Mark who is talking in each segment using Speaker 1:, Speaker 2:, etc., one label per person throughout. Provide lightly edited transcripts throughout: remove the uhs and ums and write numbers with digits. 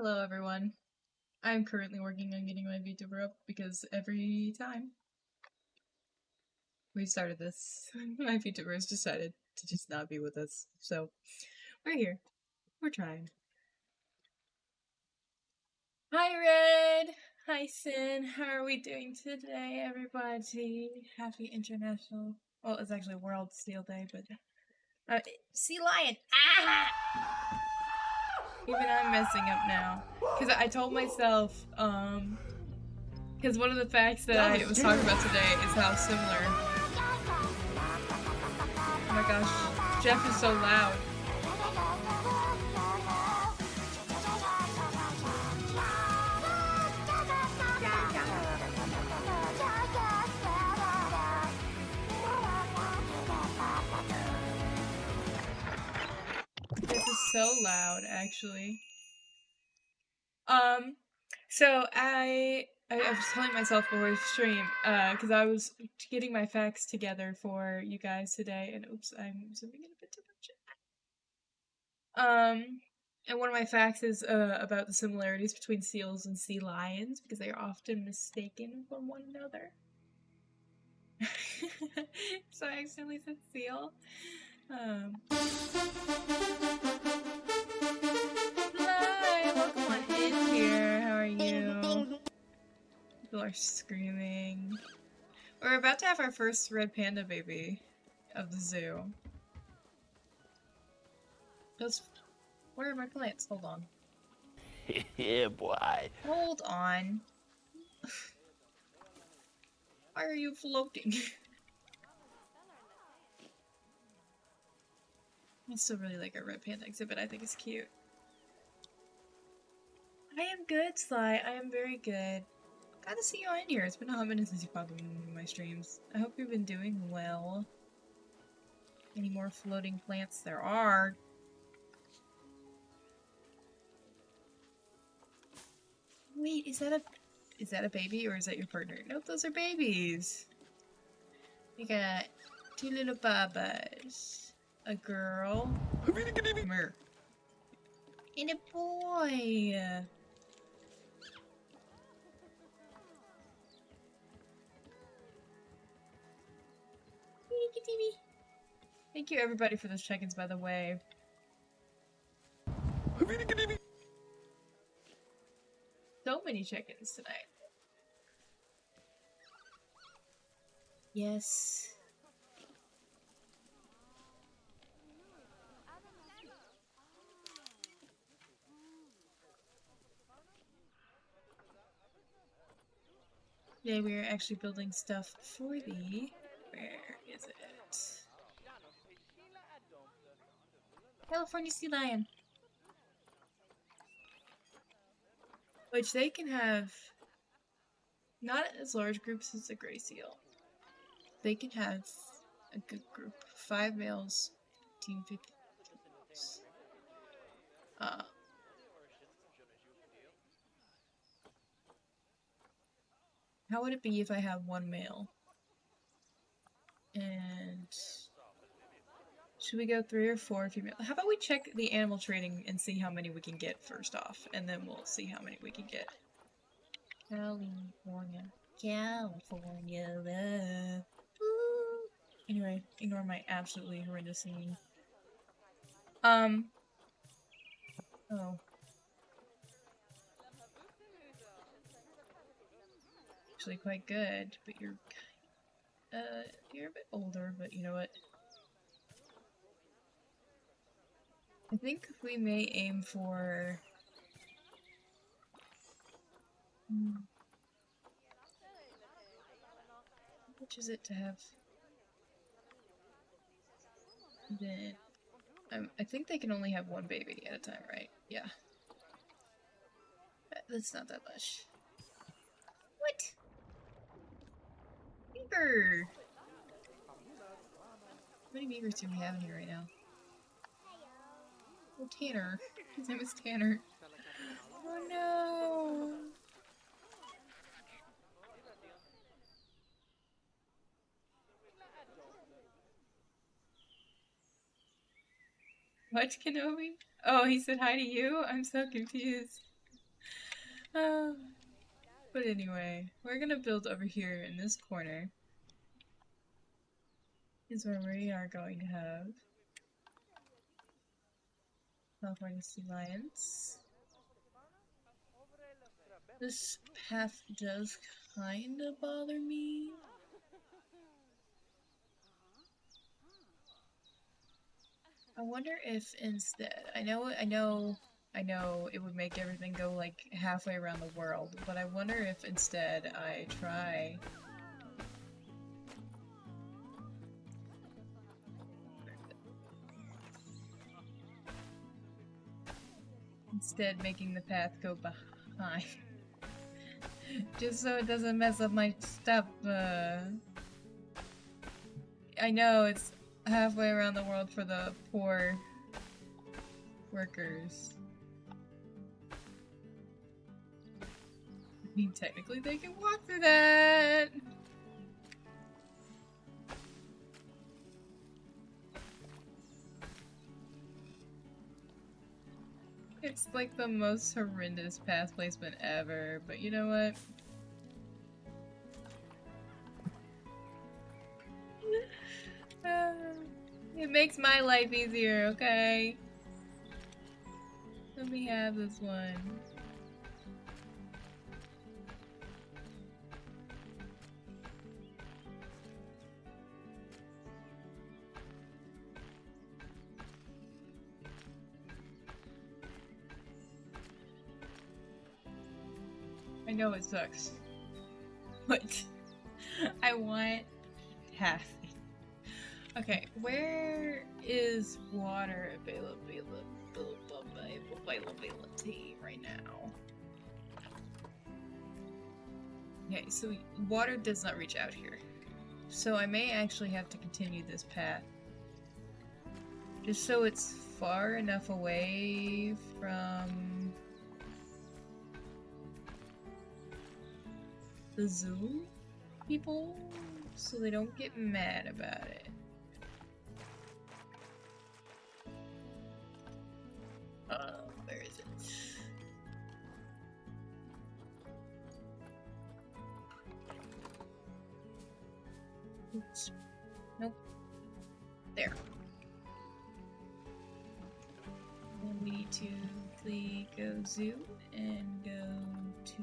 Speaker 1: Hello everyone. I'm currently working on getting my VTuber up because every time we started this, my VTuber has decided to just not be with us. So, we're here. We're trying. Hi Red! Hi Sin! How are we doing today, everybody? Happy International... Well, it's actually World Seal Day, but... Sea Lion! Ah! Even I'm messing up now. Because I told myself, because one of the facts that I was talking about today is how similar... Oh my gosh, Jeff is so loud. This is so loud, actually. So I was telling myself before the stream, because I was getting my facts together for you guys today, and oops, I'm zooming in a bit too much. And one of my facts is about the similarities between seals and sea lions, because they are often mistaken for one another. So I accidentally said seal. Hi, welcome on in here. How are you? People are screaming. We're about to have our first red panda baby of the zoo. Where are my plants? Hold on.
Speaker 2: Yeah, boy.
Speaker 1: Hold on. Why are you floating? I still really like our red panda exhibit. I think it's cute. I am good, Sly. I am very good. Glad to see you on here. It's been a hot minute since you popped in my streams. I hope you've been doing well. Any more floating plants? There are. Wait, is that a baby or is that your partner? Nope, those are babies. We got two little babas. A girl. Come here. And a boy. Thank you everybody for those check-ins, by the way. So many check-ins tonight. Yes. Today we are actually building stuff for the... Where is it? California Sea Lion. Which they can have... Not as large groups as the gray seal. They can have a good group. 5 males, 15 females. How would it be if I have 1 male? And... Should we go 3 or 4 female? How about we check the animal trading and see how many we can get first off, and then we'll see how many we can get. California. California love. Ooh. Anyway, ignore my absolutely horrendous singing. Oh. Actually quite good, but you're a bit older, but you know what? I think we may aim for... How much is it to have... Then... I think they can only have 1 baby at a time, right? Yeah. That's not that much. What? Beaver! How many beavers do we have in here right now? Oh, Tanner. His name is Tanner. Oh no! What, Kenobi? Oh, he said hi to you? I'm so confused. Uh, but anyway, we're gonna build over here in this corner. Is where we are going to have California Sea Lions. This path does kinda bother me. I wonder if instead, I know it would make everything go like halfway around the world, but I wonder if instead I try making the path go behind. Just so it doesn't mess up my stuff. I know it's halfway around the world for the poor workers. I mean, technically they can walk through that! It's like the most horrendous path placement ever, but you know what? It makes my life easier, okay? Let me have this one. I know it sucks, but I want half. Okay, where is water availability right now? Okay, so water does not reach out here. So I may actually have to continue this path. Just so it's far enough away from the zoo people so they don't get mad about it. Where is it? Oops. Nope. There. And we need to quickly go zoo and go to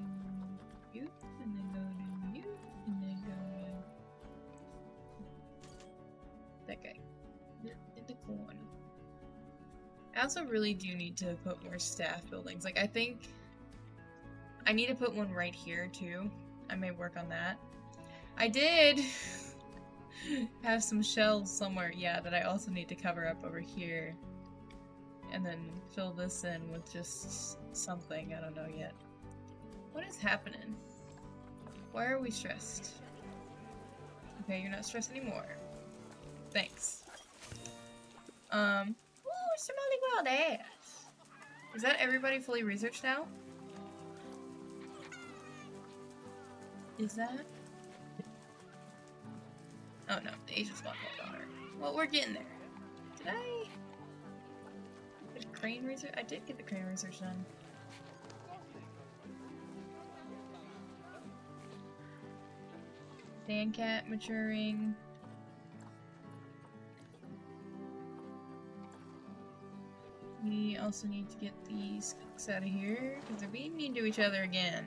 Speaker 1: youth and then go to youth and then go to that guy in the corner. I also really do need to put more staff buildings. Like, I think I need to put one right here too. I may work on that. I did have some shelves somewhere, yeah, that I also need to cover up over here. And then fill this in with just something, I don't know yet. What is happening? Why are we stressed? Okay, you're not stressed anymore. Thanks. Ooh, somebody wild ass. Is that everybody fully researched now? Is that? Oh no, the Asian spot called on her. Well, we're getting there. Did I get a crane research? I did get the crane research done. Sandcat maturing. We also need to get these skunks out of here because they're being mean to each other again.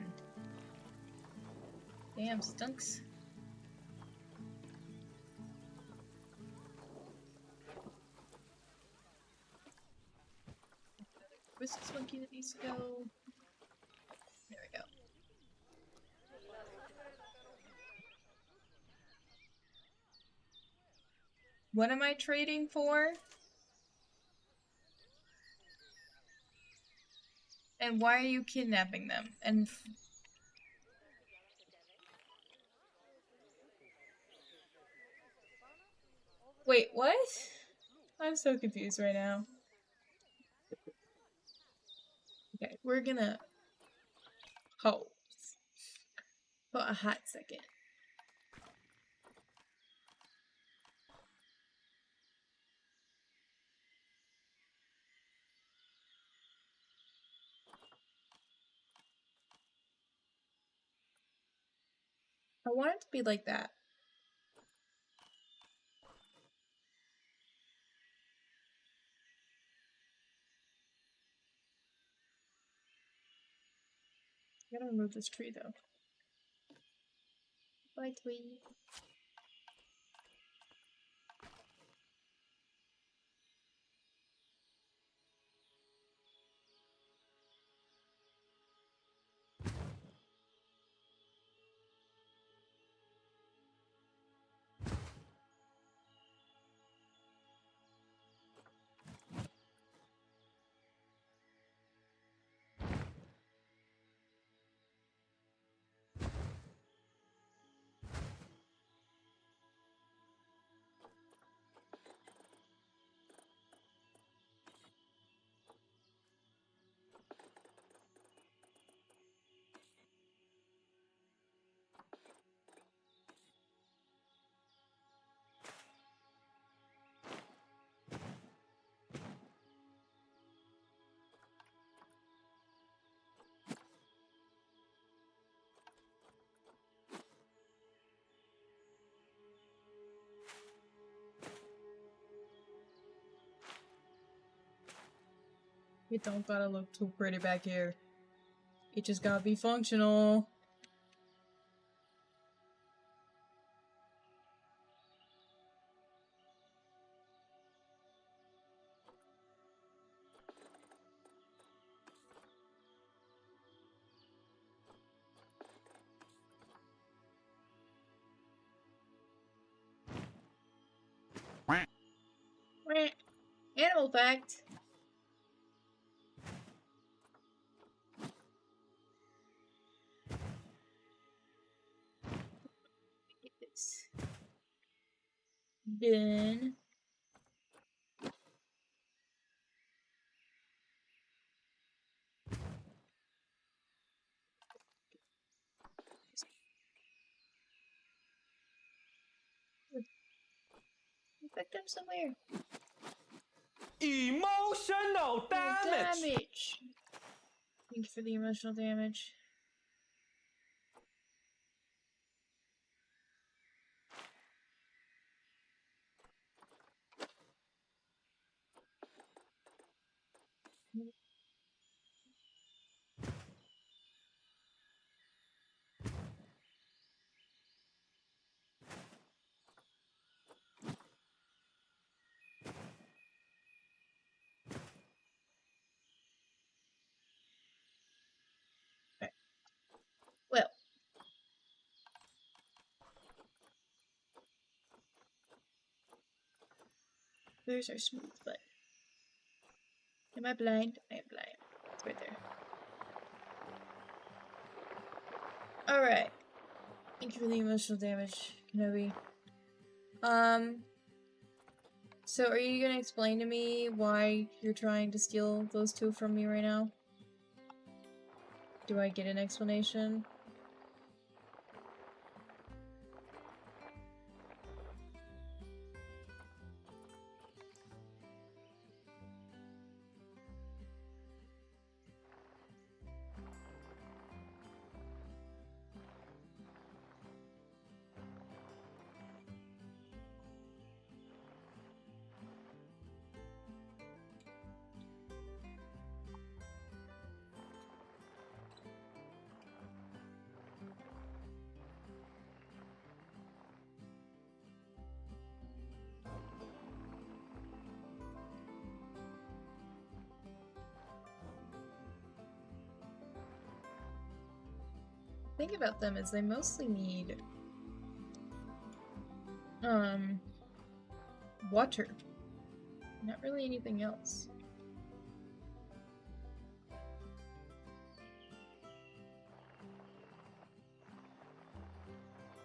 Speaker 1: Damn stunks. Where's this monkey that needs to go? There we go. What am I trading for? And why are you kidnapping them? And wait, what? I'm so confused right now. Okay, we're gonna pause for a hot second. I want it to be like that. I gotta remove this tree though. Bye, tree. It don't gotta look too pretty back here. It just gotta be functional. Animal fact. Get this done. Infect him somewhere.
Speaker 3: Emotional damage.
Speaker 1: Thank you for the emotional damage. Okay. Well. Where's our smooth butt? Am I blind? I am blind. It's right there. Alright. Thank you for the emotional damage, Kenobi. So are you gonna explain to me why you're trying to steal those two from me right now? Do I get an explanation? The thing about them is they mostly need water. Not really anything else.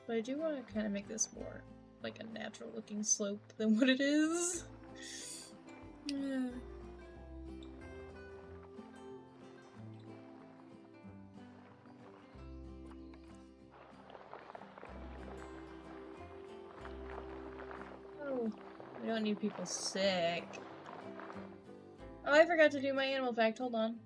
Speaker 1: But I do want to kind of make this more like a natural looking slope than what it is. Yeah. Oh, we don't need people sick. Oh, I forgot to do my animal fact. Hold on.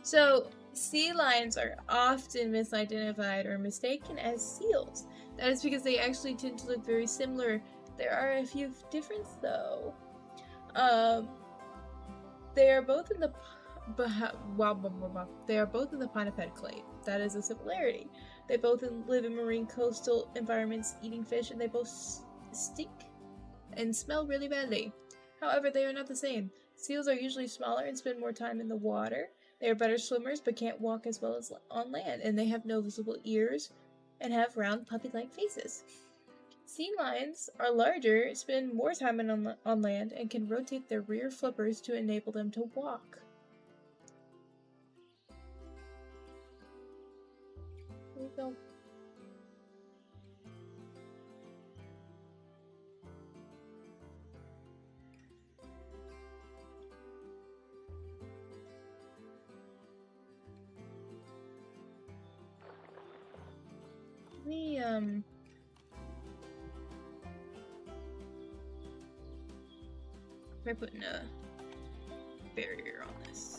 Speaker 1: So, sea lions are often misidentified or mistaken as seals. That is because they actually tend to look very similar. There are a few differences, though. They are both in the they are both in the pinniped clade. That is a similarity. They both live in marine coastal environments, eating fish, and they both stink and smell really badly. However, they are not the same. Seals are usually smaller and spend more time in the water. They are better swimmers but can't walk as well as on land, and they have no visible ears and have round puppy-like faces. Sea lions are larger, spend more time on land, and can rotate their rear flippers to enable them to walk. Here we go. Try putting a barrier on this.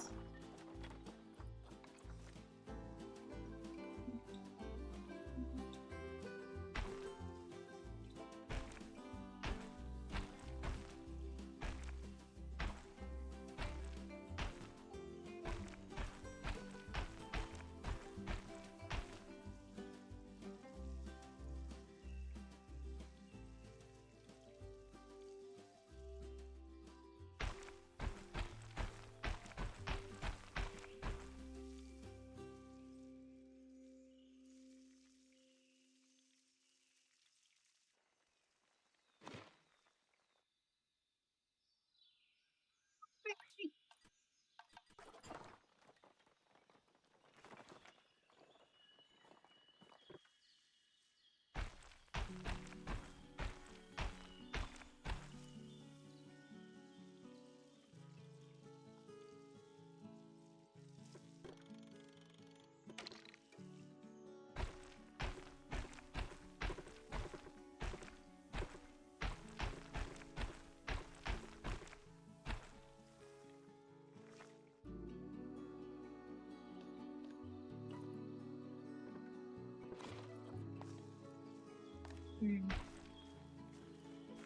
Speaker 1: I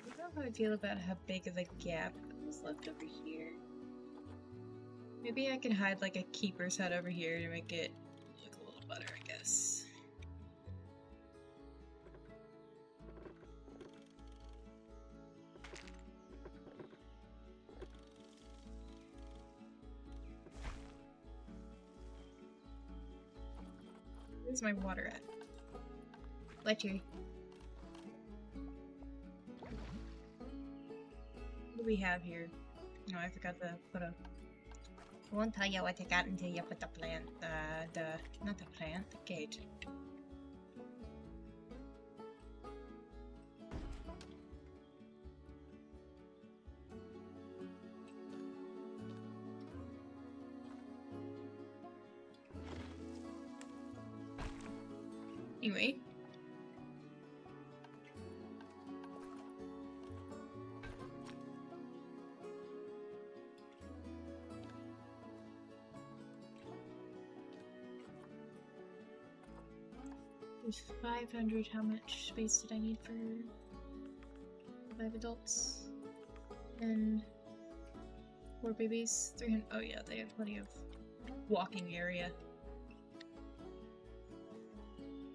Speaker 1: don't know how I feel about how big of a gap is left over here. Maybe I can hide like a keeper's hut over here to make it look a little better, I guess. Where's my water at? Fletcher. What do we have here? No, I forgot to put a... I won't tell you what you got until you put the plant, not the plant, the gate. Anyway. There's 500. How much space did I need for 5 adults? And 4 babies? 300. Oh yeah, they have plenty of walking area.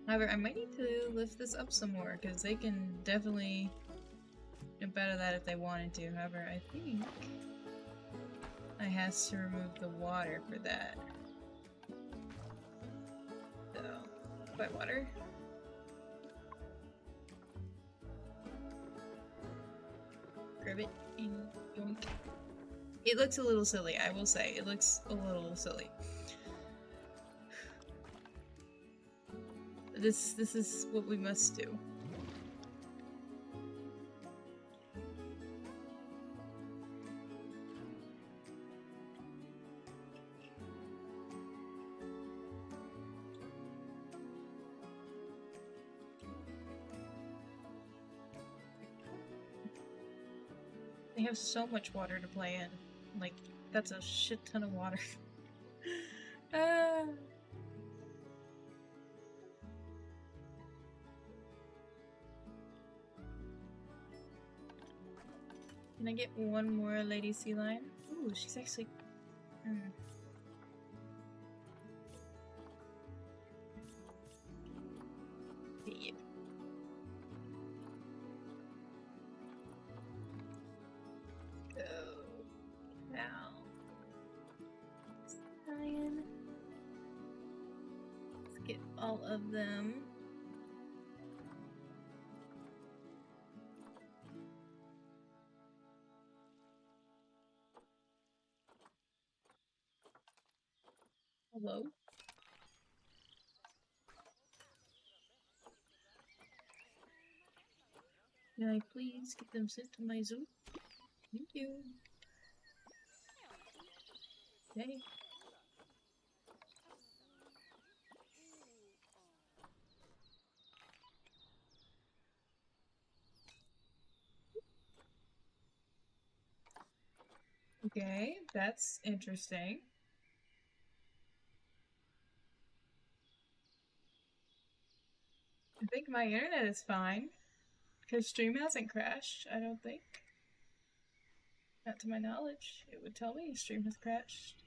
Speaker 1: However, I might need to lift this up some more, because they can definitely jump out of that if they wanted to. However, I think I have to remove the water for that. So, by water. Grab it and yoink. It looks a little silly, I will say. It looks a little silly. This is what we must do. They have so much water to play in. Like, that's a shit ton of water. Ah. Can I get one more lady sea lion? Ooh, she's actually. Deep. Go now. Lion. Let's get all of them. Hello. Can I please get them sent to my zoo? Thank you. Okay. Okay, that's interesting. I think my internet is fine. Because stream hasn't crashed, I don't think. Not to my knowledge. It would tell me stream has crashed.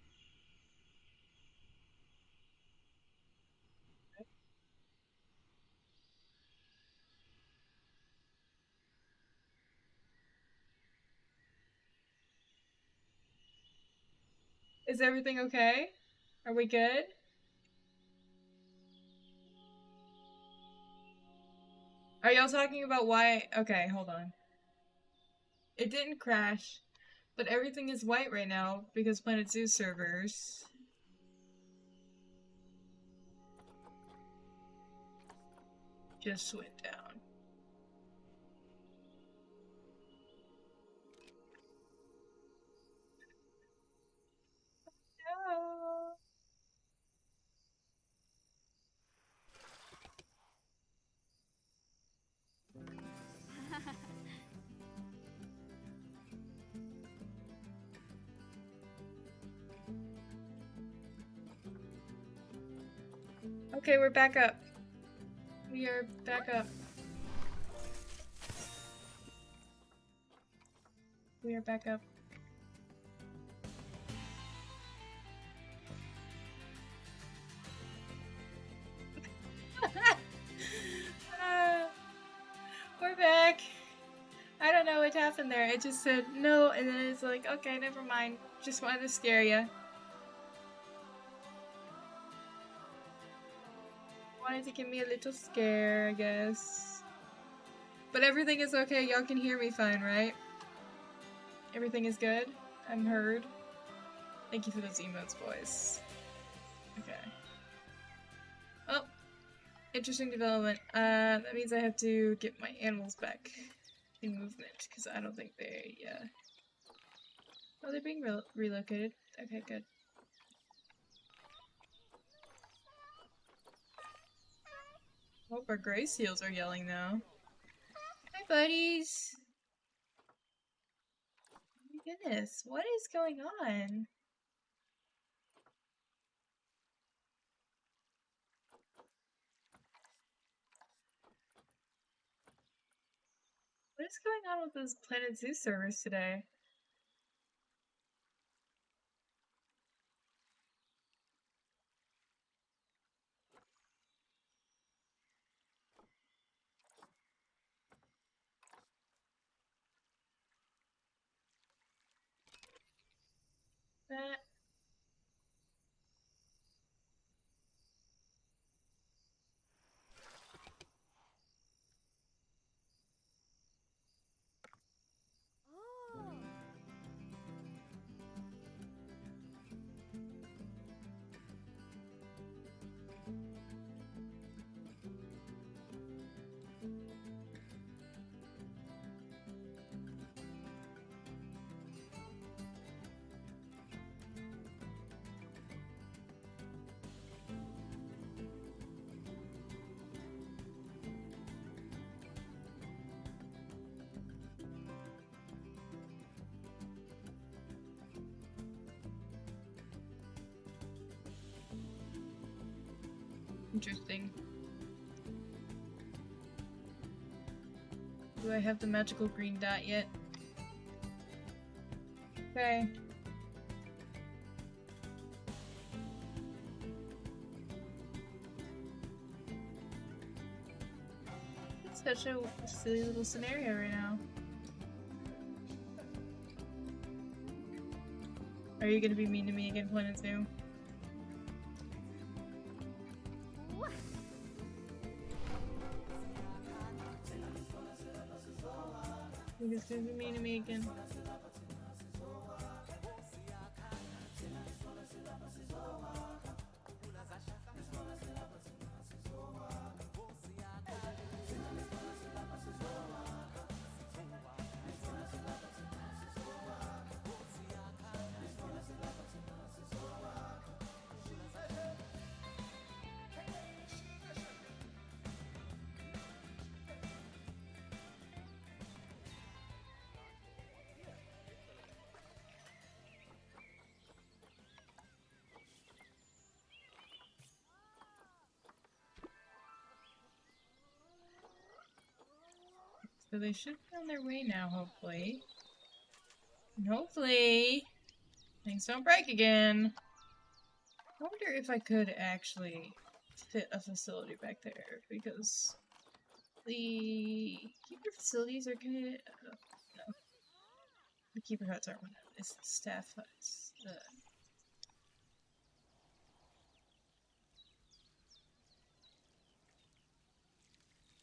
Speaker 1: Is everything okay? Are we good? Are y'all talking about why? Okay, hold on. It didn't crash, but everything is white right now because Planet Zoo servers just went down. No. Okay, we're back up. We are back up. We are back up. We're back. I don't know what happened there. It just said no, and then it's like, okay, never mind. Just wanted to scare ya. Wanted to give me a little scare, I guess. But everything is okay. Y'all can hear me fine, right? Everything is good? I'm heard. Thank you for those emotes, boys. Okay. Oh, interesting development. That means I have to get my animals back in movement, because I don't think they, Oh, they're being relocated. Okay, good. Hope our gray seals are yelling now. Hi, buddies! Oh my goodness, what is going on? What is going on with those Planet Zoo servers today? That Interesting. Do I have the magical green dot yet? Okay. It's such a silly little scenario right now. Are you gonna be mean to me again, Planet Zoo? You're just gonna be mean to me again. So they should be on their way now, hopefully. And hopefully things don't break again. I wonder if I could actually fit a facility back there, because the keeper facilities are kind of... no. The keeper huts aren't one of them. It's the staff huts.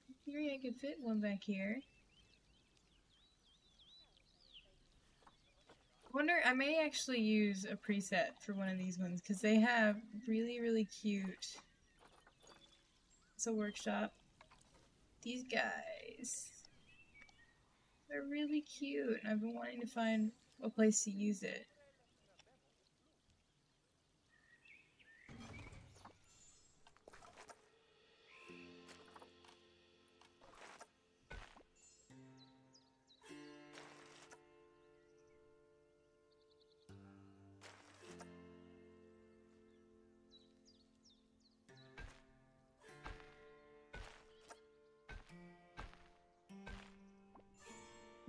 Speaker 1: In theory, I could fit one back here. I wonder, I may actually use a preset for one of these ones, because they have really, really cute... It's a workshop. These guys. They're really cute, and I've been wanting to find a place to use it.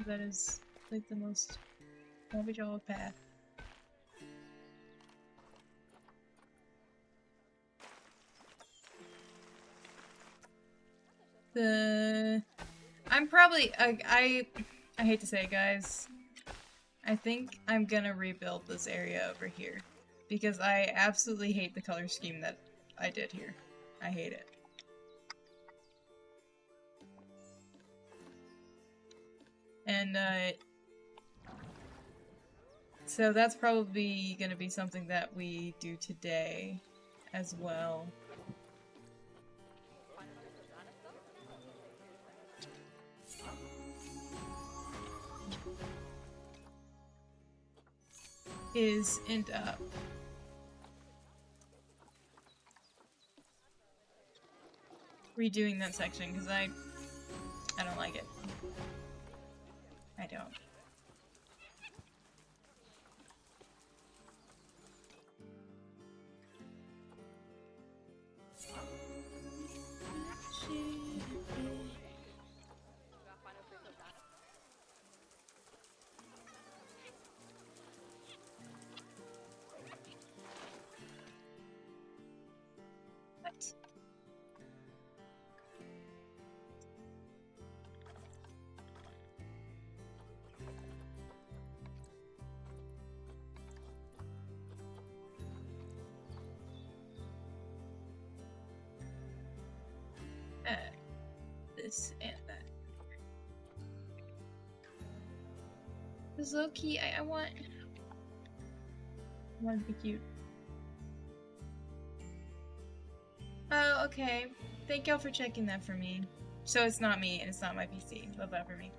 Speaker 1: That is like the most individual path. I'm probably I hate to say it, guys. I think I'm gonna rebuild this area over here because I absolutely hate the color scheme that I did here. I hate it. And, so that's probably gonna be something that we do today as well. Is end up redoing that section because I don't like it. I don't. What? This and that. This low key, I want to be cute. Oh, okay. Thank y'all for checking that for me. So it's not me, and it's not my PC. Love that for me.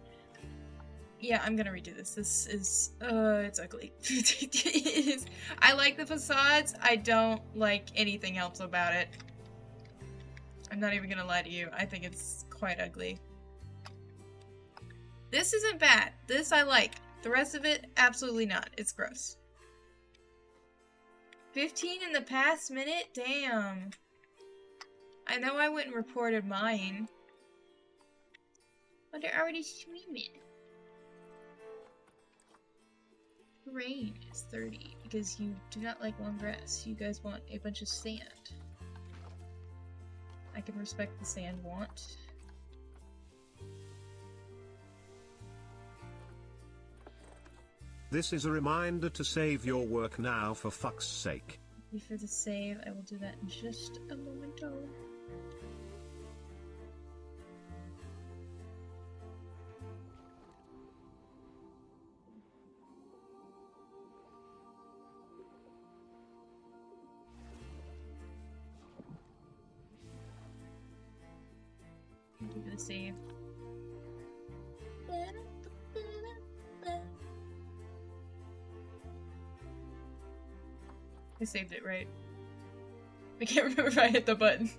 Speaker 1: Yeah, I'm gonna redo this. This is, it's ugly. It is. I like the facades. I don't like anything else about it. I'm not even gonna lie to you. I think it's quite ugly. This isn't bad. This I like. The rest of it, absolutely not. It's gross. 15 in the past minute? Damn. I know I went and reported mine. But they're already streaming. Terrain is 30 because you do not like long grass. You guys want a bunch of sand. I can respect the sand want.
Speaker 4: This is a reminder to save your work now, for fuck's sake.
Speaker 1: For the save, I will do that in just a moment. Do the save. I saved it right. I can't remember if I hit the button.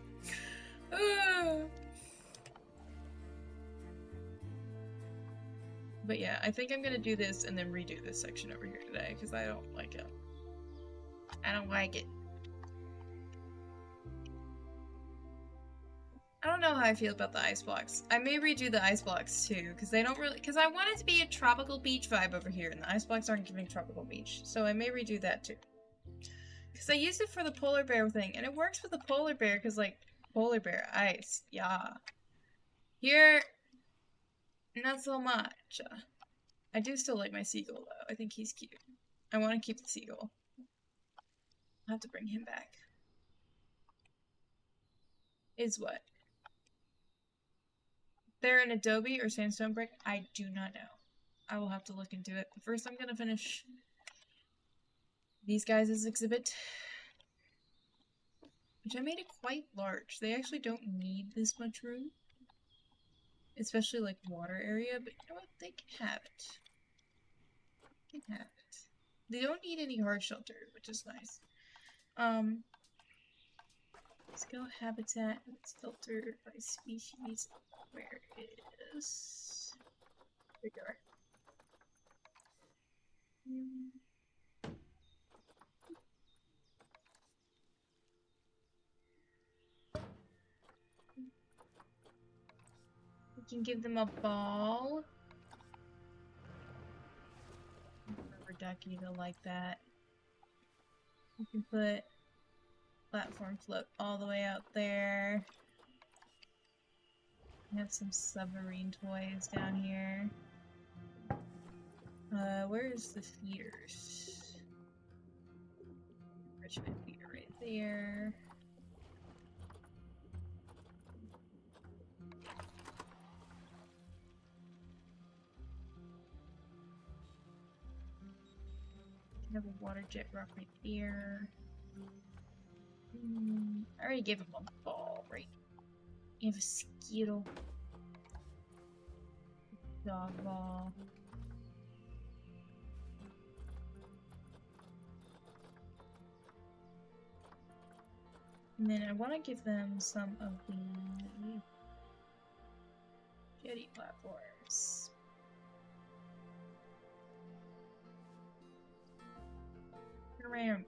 Speaker 1: But yeah, I think I'm gonna do this and then redo this section over here today because I don't like it. I don't like it. I don't know how I feel about the ice blocks. I may redo the ice blocks too, because they don't really. Because I want it to be a tropical beach vibe over here, and the ice blocks aren't giving tropical beach. So I may redo that too. Because I used it for the polar bear thing, and it works with the polar bear, because, like, polar bear ice. Yeah. Here, not so much. I do still like my seagull, though. I think he's cute. I want to keep the seagull. I'll have to bring him back. Is what? They're an adobe or sandstone brick? I do not know. I will have to look into it. But first, I'm going to finish these guys' exhibit. Which I made it quite large. They actually don't need this much room. Especially like water area, but you know what? They can have it. They can have it. They don't need any hard shelter, which is nice. Let's go habitat. Let's filter by species. Where is... There we go. We can give them a ball. Rubber ducky, they'll like that. We can put platform float all the way out there. We have some submarine toys down here. Where's the feeders? Richmond feeder right there. We have a water jet rock right there. I already gave him a ball, right? You have a skittle. Dog ball. And then I want to give them some of the jetty platforms. Turn around.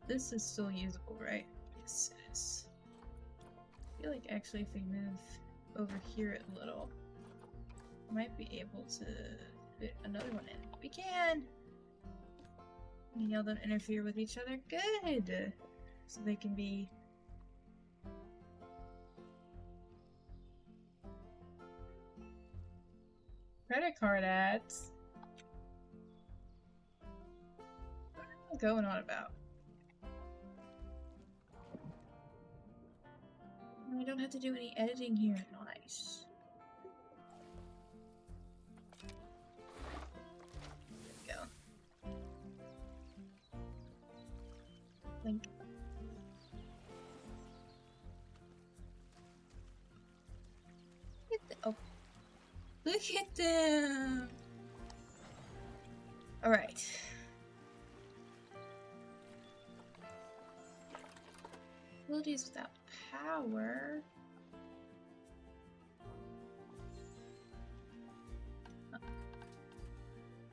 Speaker 1: This is still usable, right? Yes, it is. I feel like actually if we move over here a little, we might be able to fit another one in. We can! And y'all don't interfere with each other. Good! So they can be... credit card ads? What are you going on about? I don't have to do any editing here. Nice. There we go. Link. Oh. Look at them! Alright. Abilities without power.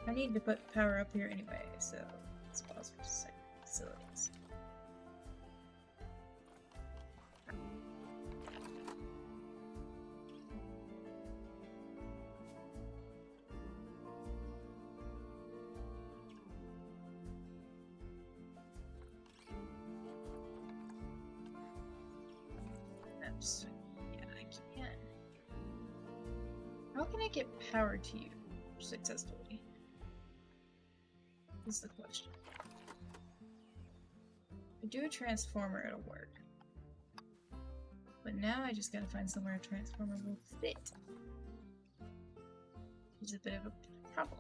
Speaker 1: I need to put power up here anyway, so let's pause for a second. Facilities. Oops. Yeah, I can. How can I get power to you successfully? Is the question. If I do a transformer, it'll work. But now I just gotta find somewhere a transformer will fit. Which is a bit of a problem.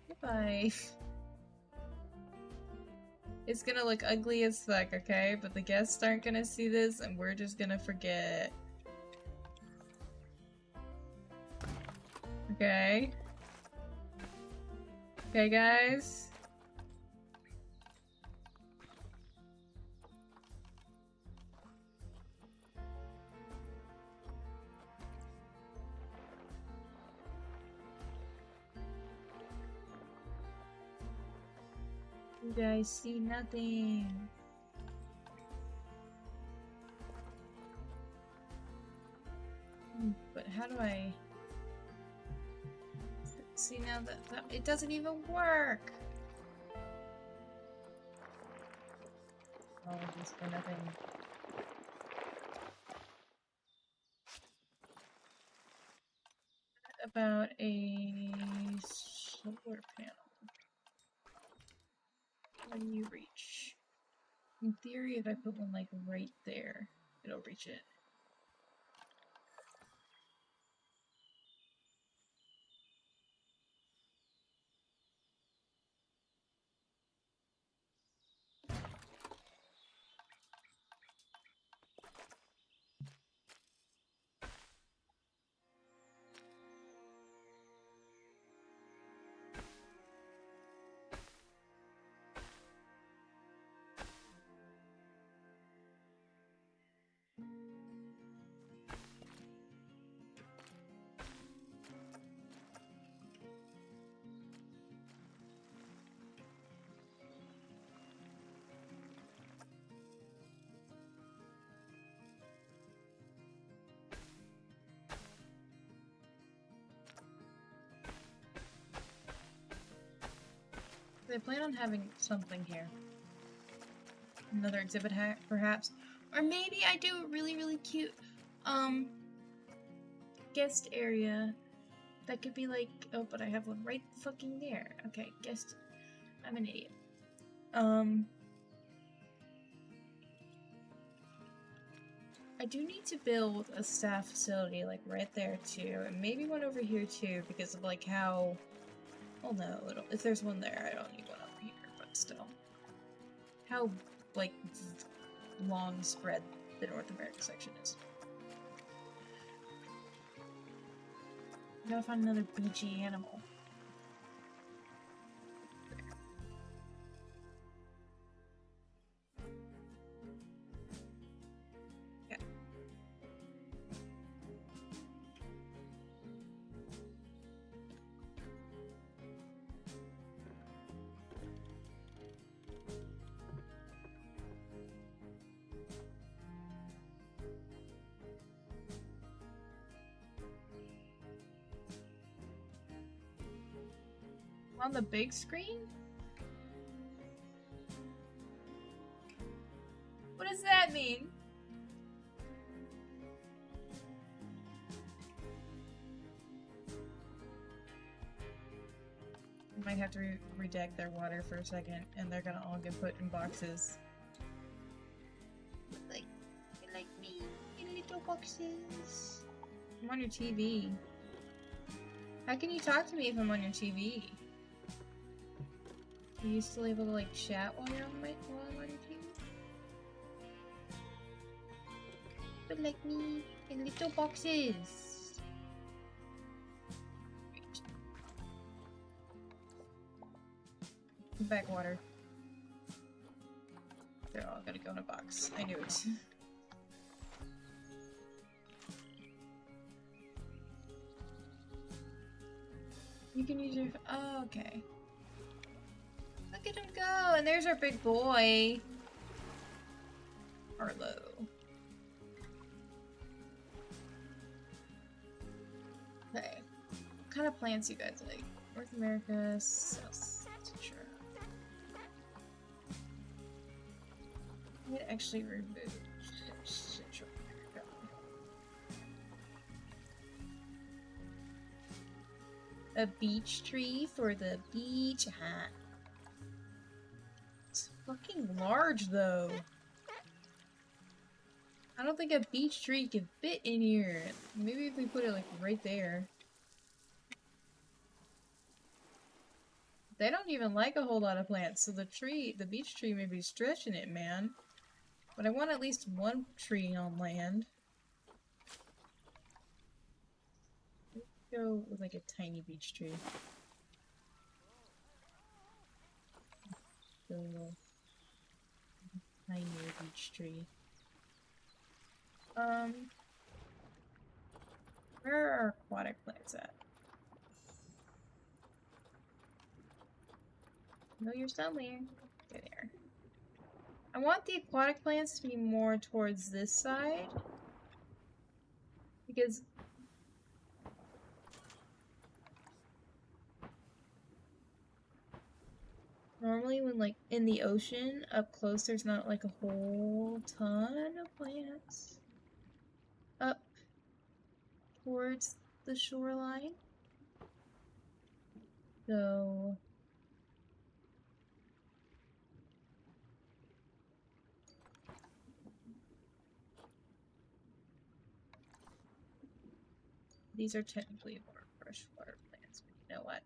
Speaker 1: Goodbye. It's gonna look ugly as fuck, okay? But the guests aren't gonna see this and we're just gonna forget. Okay? Okay, guys? You guys see nothing. But how do I... See now that it doesn't even work! All of this for nothing. What about a solar panel? How do you reach? In theory, if I put one like right there, it'll reach it. They plan on having something here. Another exhibit hat, perhaps. Or maybe I do a really, really cute, guest area. That could be like, oh, but I have one right fucking there. Okay, guest, I'm an idiot. I do need to build a staff facility, like, right there, too. And maybe one over here, too, because of, like, how... Well, no, if there's one there, I don't need one over here, but still. How, like, long spread the North America section is. I gotta find another beachy animal. Yeah. On the big screen? What does that mean? I might have to redact their water for a second, and they're gonna all get put in boxes. Like me, in little boxes. I'm on your TV. How can you talk to me if I'm on your TV? Are you still able to like chat while you're on while I'm on your TV? But like me, in little boxes. Backwater. They're all gonna go in a box. I knew it. You can use your... Oh, okay. Look at him go! And there's our big boy. Arlo. Okay. What kind of plants you guys like? North America, South Central. I'm gonna actually remove Central America. A beech tree for the beach hat. It's fucking large though. I don't think a beech tree can fit in here. Maybe if we put it like right there. They don't even like a whole lot of plants, so the beech tree may be stretching it, man. But I want at least one tree on land. Let's go with like a tiny beech tree. Go tiny beech tree. Where are our aquatic plants at? No, you're somewhere. Go there. I want the aquatic plants to be more towards this side. Because normally when like in the ocean, up close, there's not like a whole ton of plants. Up towards the shoreline. So... These are technically more freshwater plants, but you know what?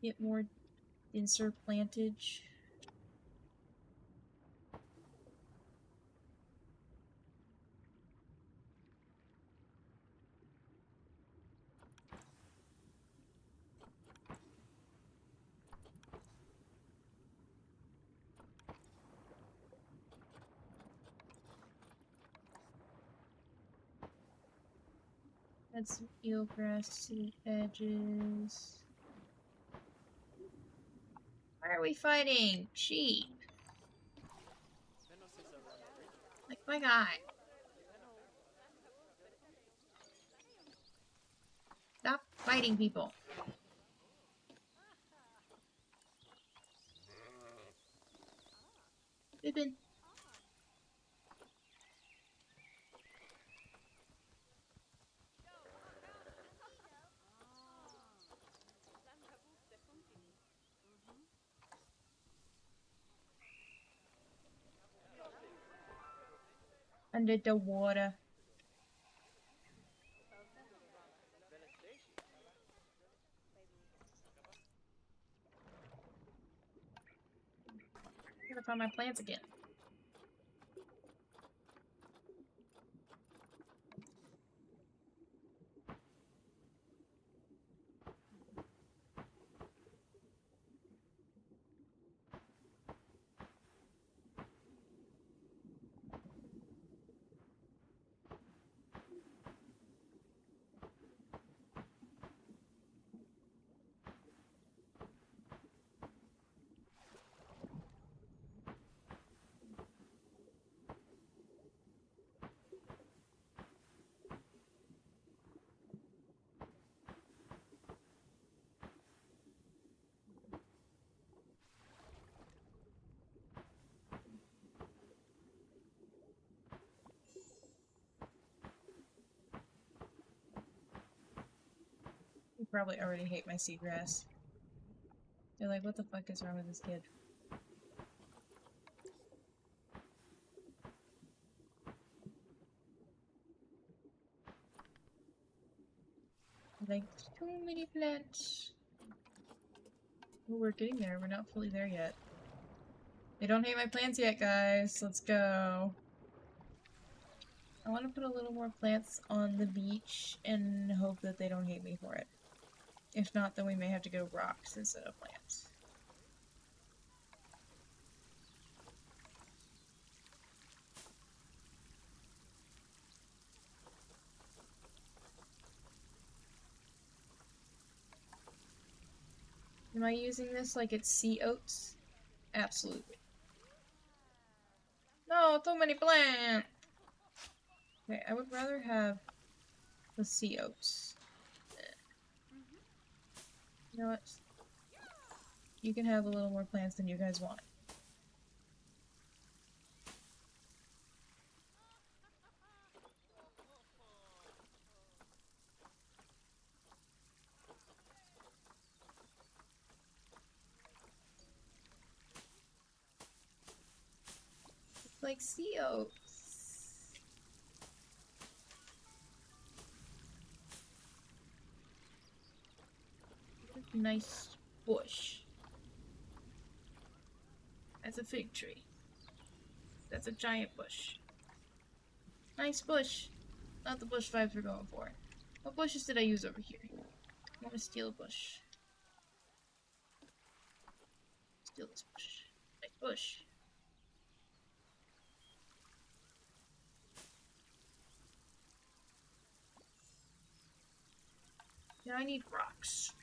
Speaker 1: Get more denser plantage. Add some eelgrass to the edges. Why are we fighting? Sheep. Like my guy. Stop fighting people. Pippin. Under the water. I gotta find my plants again. You probably already hate my seagrass. They're like, what the fuck is wrong with this kid? Like, too many plants. Well, we're getting there. We're not fully there yet. They don't hate my plants yet, guys. Let's go. I want to put a little more plants on the beach and hope that they don't hate me for it. If not, then we may have to go rocks instead of plants. Am I using this like it's sea oats? Absolutely. No, too many plants! Okay, I would rather have the sea oats. You know what? You can have a little more plants than you guys want. It's like sea oats. Nice bush. That's a fig tree. That's a giant bush. Nice bush. Not the bush vibes we're going for. What bushes did I use over here? I want to steal a bush. Steal this bush. Nice bush. Now I need rocks.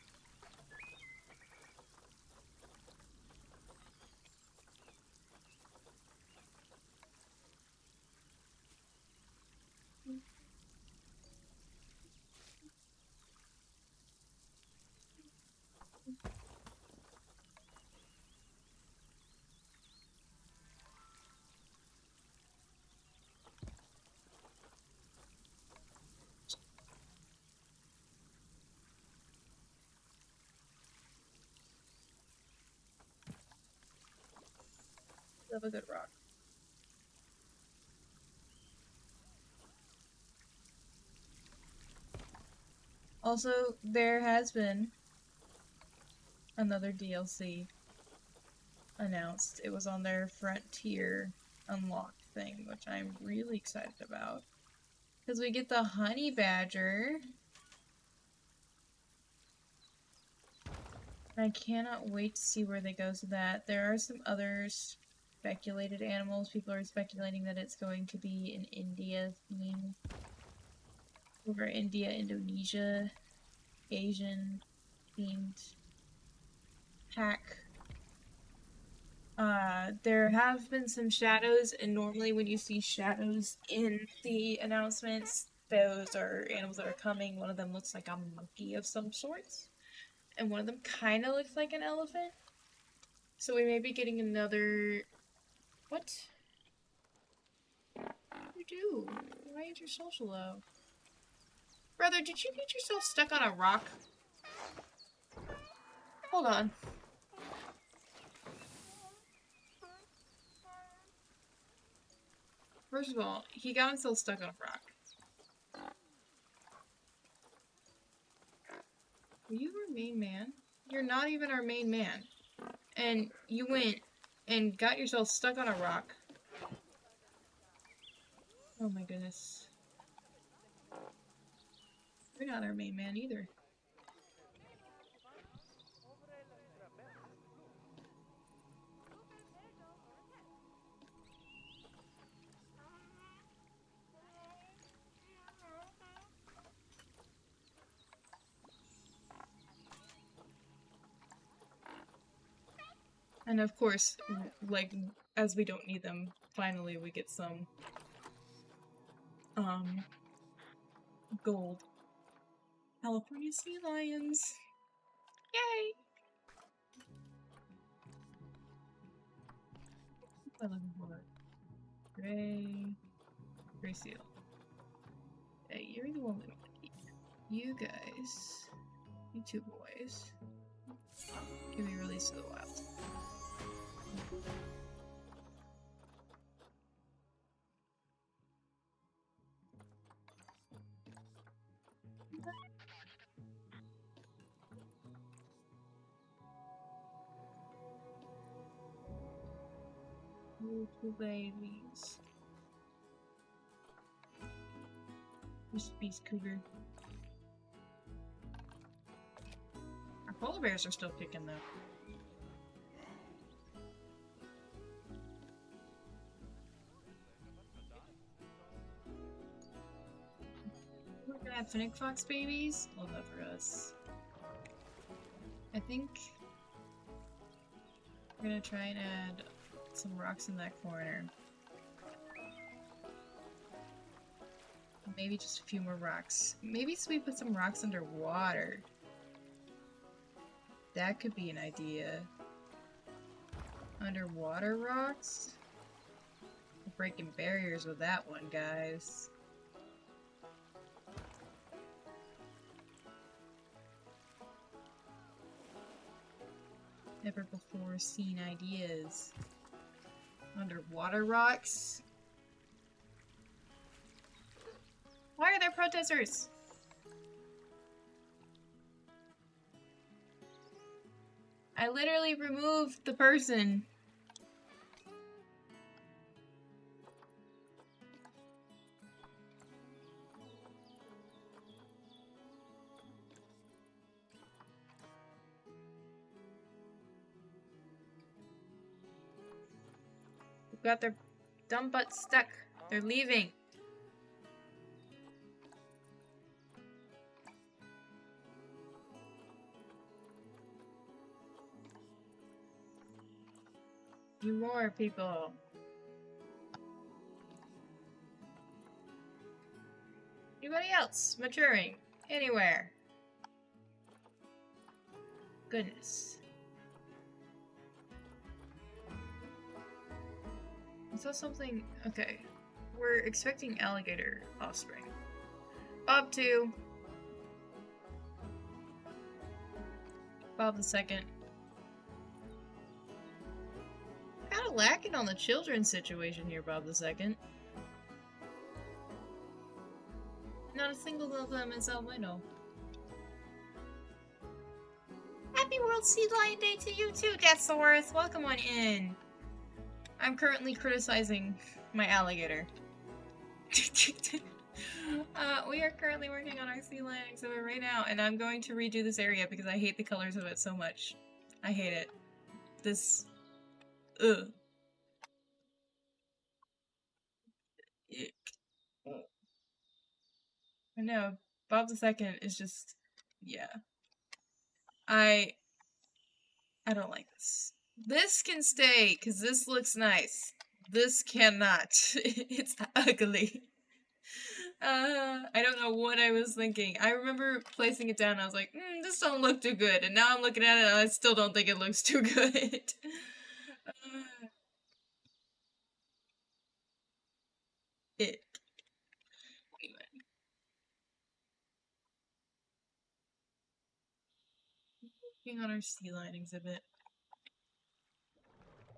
Speaker 1: Love a good rock. Also, there has been another DLC announced. It was on their Frontier Unlocked thing, which I'm really excited about. Because we get the honey badger. I cannot wait to see where they go with that. There are some other speculated animals. People are speculating that it's going to be an India theme. Over India, Indonesia, Asian themed pack. There have been some shadows, and normally when you see shadows in the announcements, those are animals that are coming. One of them looks like a monkey of some sorts, and one of them kind of looks like an elephant. So we may be getting another... What? What did you do? Why is your social low? Brother, did you get yourself stuck on a rock? Hold on. First of all, he got himself stuck on a rock. Are you our main man? You're not even our main man. And you went and got yourself stuck on a rock. Oh my goodness. You're not our main man either. And of course, like, as we don't need them, finally we get some, gold. California sea lions! Yay! What am I looking for? Gray seal. Hey, you're the one we want to keep. You guys, you two boys, can be released to the wild. Little babies. This beast cougar. Our polar bears are still kicking though. We're gonna have Fennec Fox babies? Love that for us. I think We're gonna try and add some rocks in that corner. Maybe just a few more rocks. Maybe so we put some rocks underwater. That could be an idea. Underwater rocks? We're breaking barriers with that one, guys. Never before seen ideas. Underwater rocks? Why are there protesters? I literally removed the person. We've got their dumb butts stuck. They're leaving. You more people. Anybody else maturing anywhere? Goodness. I saw something. Okay. We're expecting alligator offspring. Bob 2. Bob the 2nd. Kinda lacking on the children's situation here, Bob the 2nd. Not a single of them is albino. Happy World Sea Lion Day to you too, Deathsaurus! Welcome on in! I'm currently criticizing my alligator. We are currently working on our sea lion exhibit right now, and I'm going to redo this area because I hate the colors of it so much. I hate it. This... Ugh. Ick. I know. Bob the 2nd is just... yeah. I don't like this. This can stay, because this looks nice. This cannot. It's ugly. I don't know what I was thinking. I remember placing it down and I was like, this don't look too good. And now I'm looking at it and I still don't think it looks too good. It. Anyway. Working on our sea lion exhibit.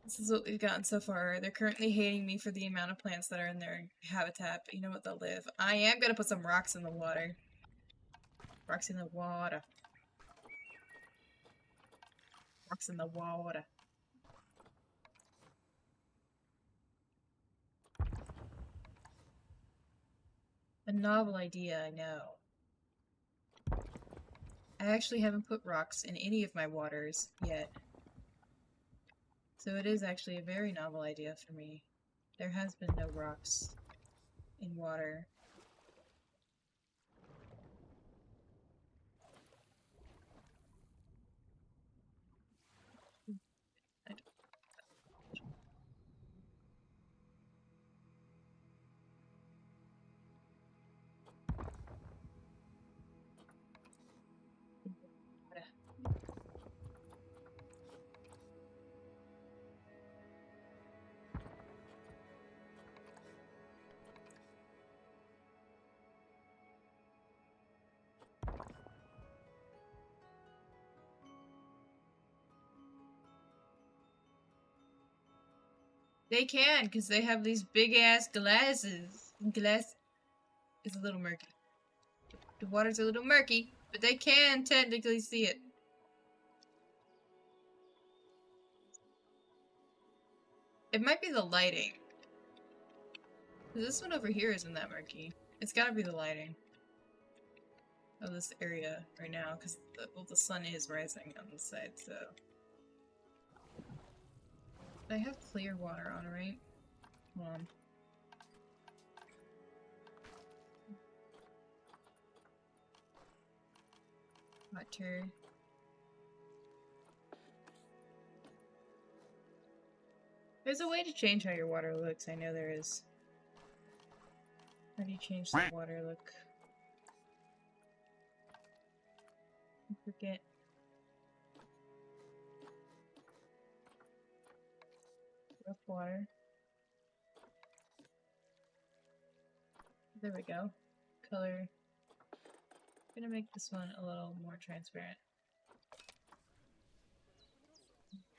Speaker 1: This is what we've gotten so far. They're currently hating me for the amount of plants that are in their habitat, but you know what, they'll live. I am gonna put some rocks in the water. Rocks in the water. Rocks in the water. A novel idea, I know. I actually haven't put rocks in any of my waters yet. So it is actually a very novel idea for me. There has been no rocks in water. They can, because they have these big-ass glasses. Glass is a little murky. The water's a little murky, but they can technically see it. It might be the lighting. This one over here isn't that murky. It's gotta be the lighting of this area right now, because the sun is rising on this side, so... I have clear water on, right? Hold on. Water. There's a way to change how your water looks. I know there is. How do you change the water look? I forget. Rough water. There we go. Color. I'm gonna make this one a little more transparent.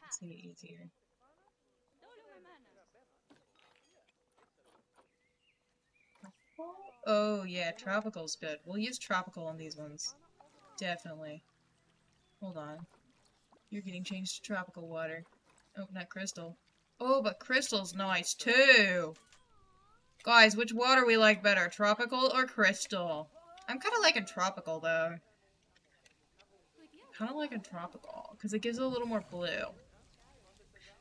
Speaker 1: See it easier. Oh yeah, tropical's good. We'll use tropical on these ones. Definitely. Hold on. You're getting changed to tropical water. Oh, not crystal. Oh, but crystal's nice too! Guys, which water we like better? Tropical or crystal? I'm kinda liking tropical though. Kinda liking tropical, because it gives it a little more blue.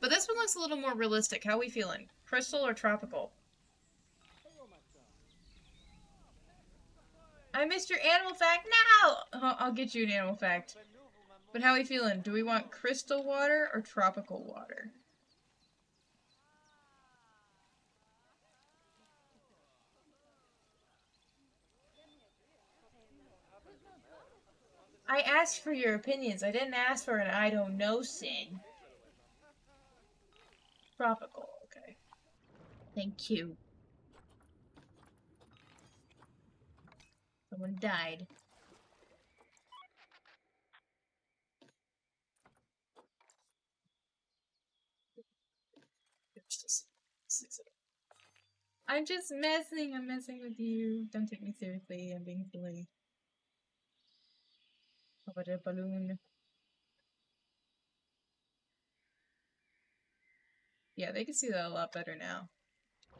Speaker 1: But this one looks a little more realistic. How are we feeling? Crystal or tropical? I missed your animal fact now! I'll get you an animal fact. But how are we feeling? Do we want crystal water or tropical water? I asked for your opinions. I didn't ask for an I don't know sin. Tropical, okay. Thank you. Someone died. I'm just messing. I'm messing with you. Don't take me seriously. I'm being silly. How about a balloon? Yeah, they can see that a lot better now.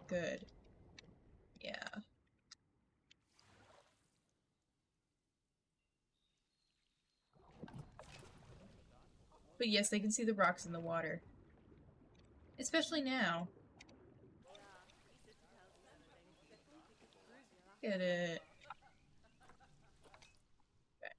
Speaker 1: Good. Yeah. But yes, they can see the rocks in the water. Especially now. Get it. Okay.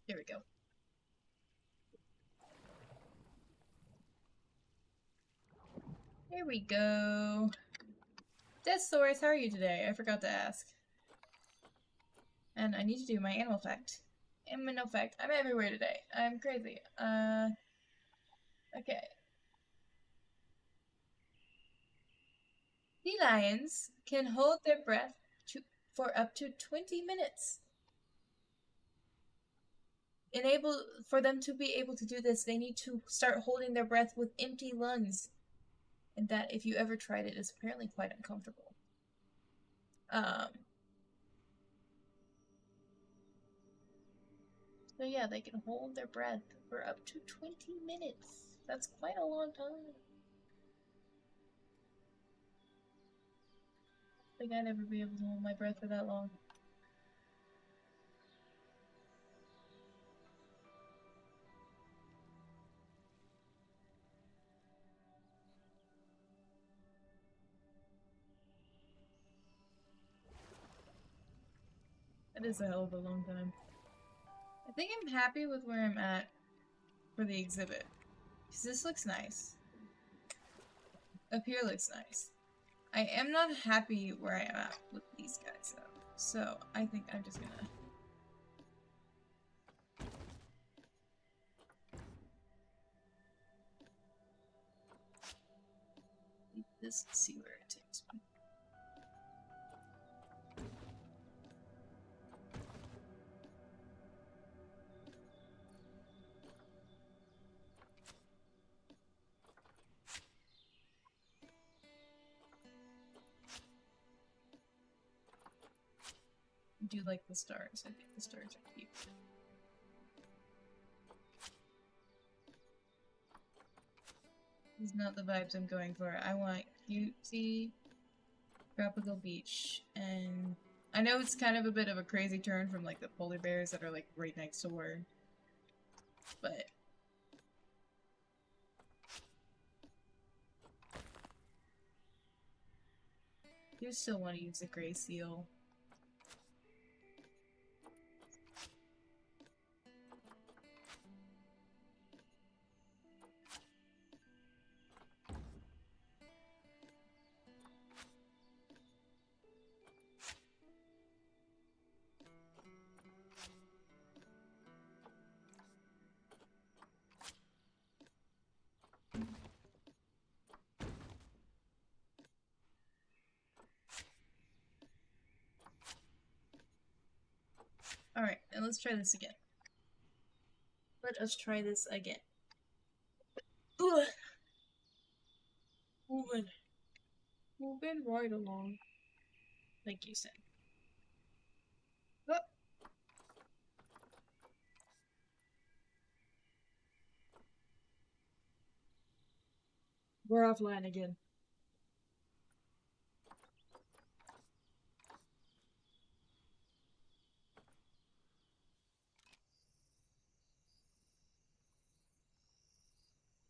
Speaker 1: There we go. There we go. Deathsaurus, how are you today? I forgot to ask. And I need to do my animal fact. Animal fact. I'm everywhere today. I'm crazy. Okay. Sea lions can hold their breath for up to 20 minutes. For them to be able to do this, they need to start holding their breath with empty lungs. And that, if you ever tried it, is apparently quite uncomfortable. So yeah, they can hold their breath for up to 20 minutes. That's quite a long time. I think I'd never be able to hold my breath for that long. That is a hell of a long time. I think I'm happy with where I'm at for the exhibit. Because this looks nice. Up here looks nice. I am not happy where I am at with these guys though. So I think I'm just gonna leave this and see where it takes me. I do like the stars. I think the stars are cute. This is not the vibes I'm going for. I want cutesy tropical beach, and I know it's kind of a bit of a crazy turn from like the polar bears that are like right next door, but I do still want to use a gray seal. Alright, and let's try this again. Let us try this again. Ugh. Moving right along. Like you said. Oh. We're offline again.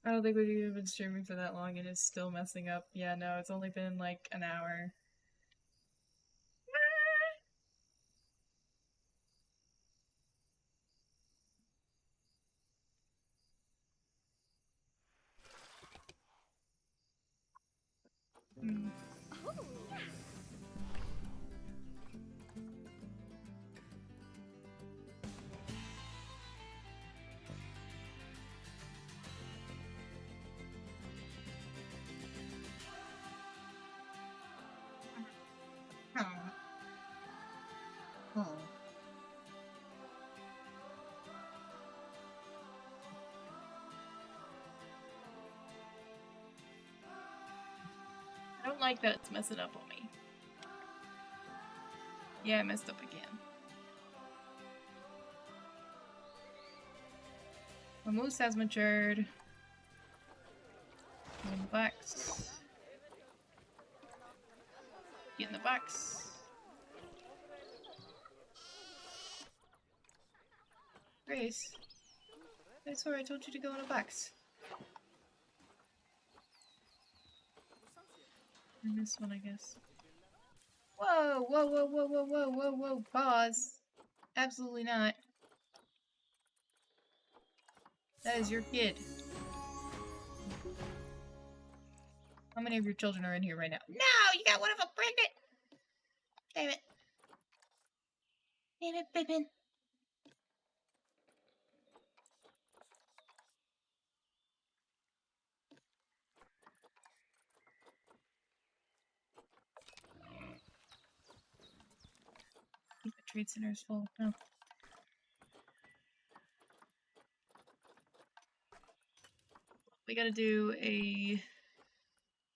Speaker 1: I don't think we've even been streaming for that long and it's still messing up. Yeah, no, it's only been like an hour. Hmm. Oh. I don't like that it's messing up on me. Yeah, I messed up again. My moose has matured. Get in the box. Get in the box. Grace. I swear I told you to go in a box. And this one, I guess. Whoa, whoa, whoa, whoa, whoa, whoa, whoa, whoa, pause. Absolutely not. That is your kid. How many of your children are in here right now? No! You got one of them pregnant! Damn it. Damn it, Pippin. I think the trade center is full. No. We gotta do a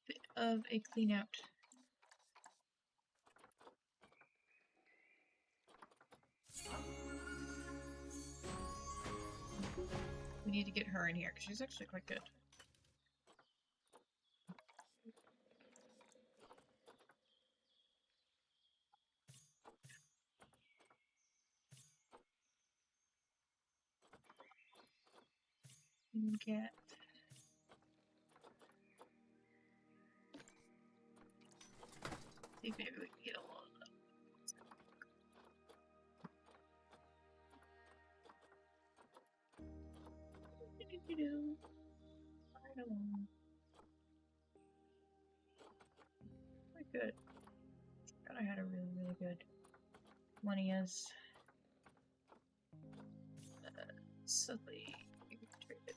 Speaker 1: bit of a clean out. We need to get her in here because she's actually quite good. Cat. See if maybe we can get a lot of them. Right along. We're I had a really, really good one. He is subtly traded.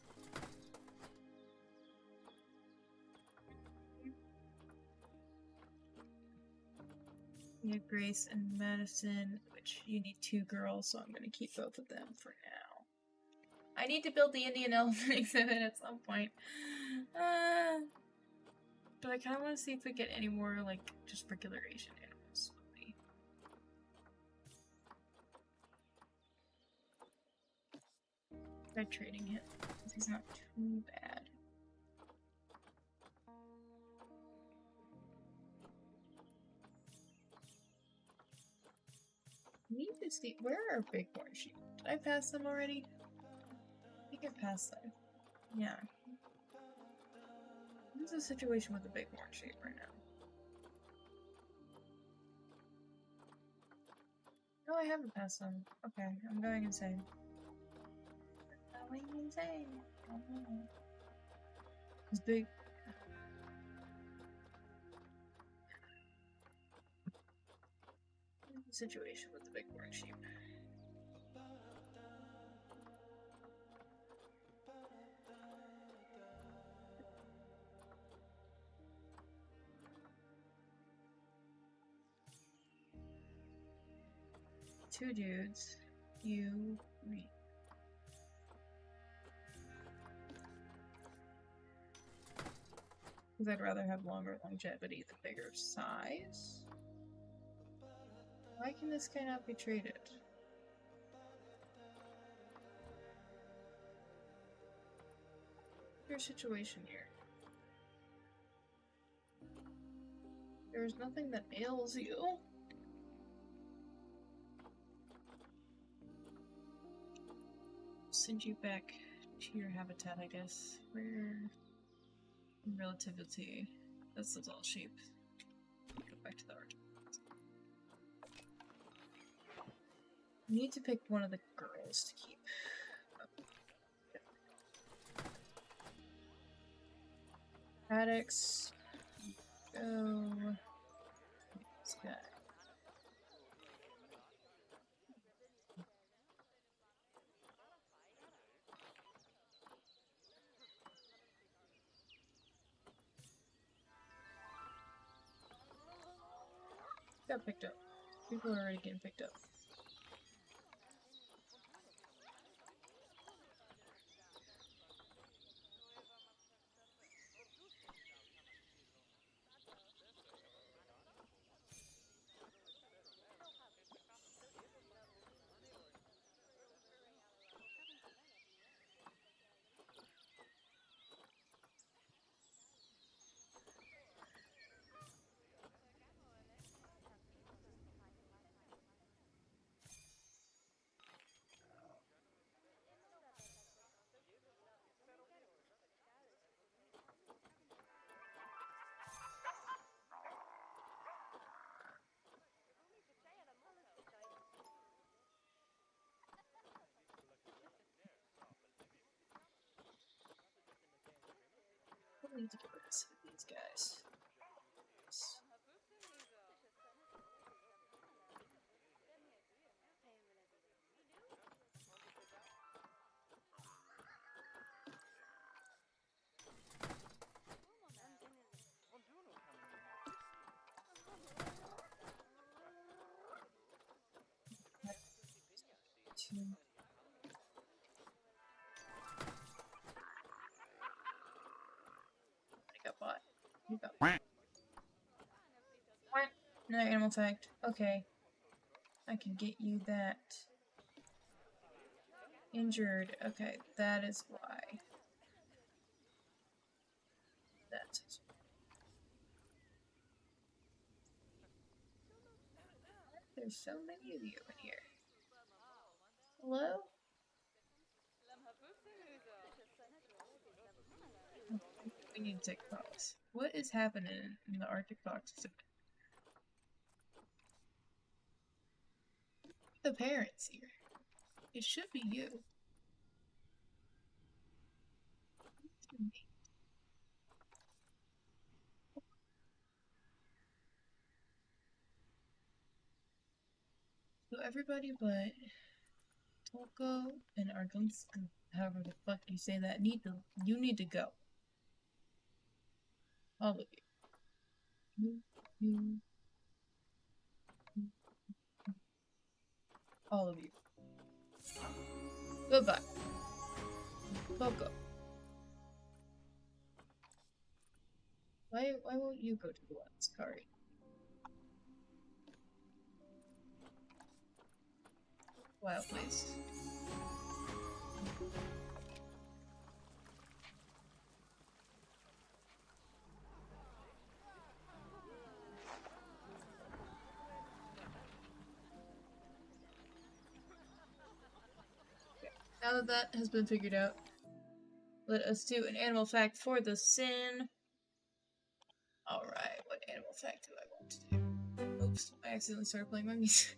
Speaker 1: You have Grace and Madison, which you need 2 girls, so I'm gonna keep both of them for now. I need to build the Indian elephant exhibit at some point. But I kind of want to see if we get any more, like, just regular Asian animals. Try trading him, because he's not too bad. Need to see, where are bighorn sheep? Did I pass them already? I think I passed them. Yeah. What's the situation with the bighorn sheep right now? No, I haven't passed them. Okay, I'm going insane. Going insane. Oh no. It's big. What's the situation with the bighorn sheep? Two dudes. You, me. Because I'd rather have longer longevity than bigger size. Why can this guy not be traded? Your situation here. There's nothing that ails you. Send you back to your habitat, I guess. Where relativity. This is all sheep. Go back to the art. You need to pick one of the girls to keep. Addicts. Go. This guy. Got picked up. People are already getting picked up. I need to get rid of some of these guys. I got bought. You got bought. Another animal fact. Okay. I can get you that. Injured. Okay, that is why. That's it. There's so many of you in here. Hello? We need to take calls. What is happening in the Arctic Fox? The parents here. It should be you. So everybody but Toko and Argunsk, however the fuck you say that, need to go. All of you. You. All of you. Goodbye. Toko. Why won't you go to the ones, Kari? Wild place. Okay. Now that that has been figured out, let us do an animal fact for the sin. Alright, what animal fact do I want to do? Oops, I accidentally started playing my music.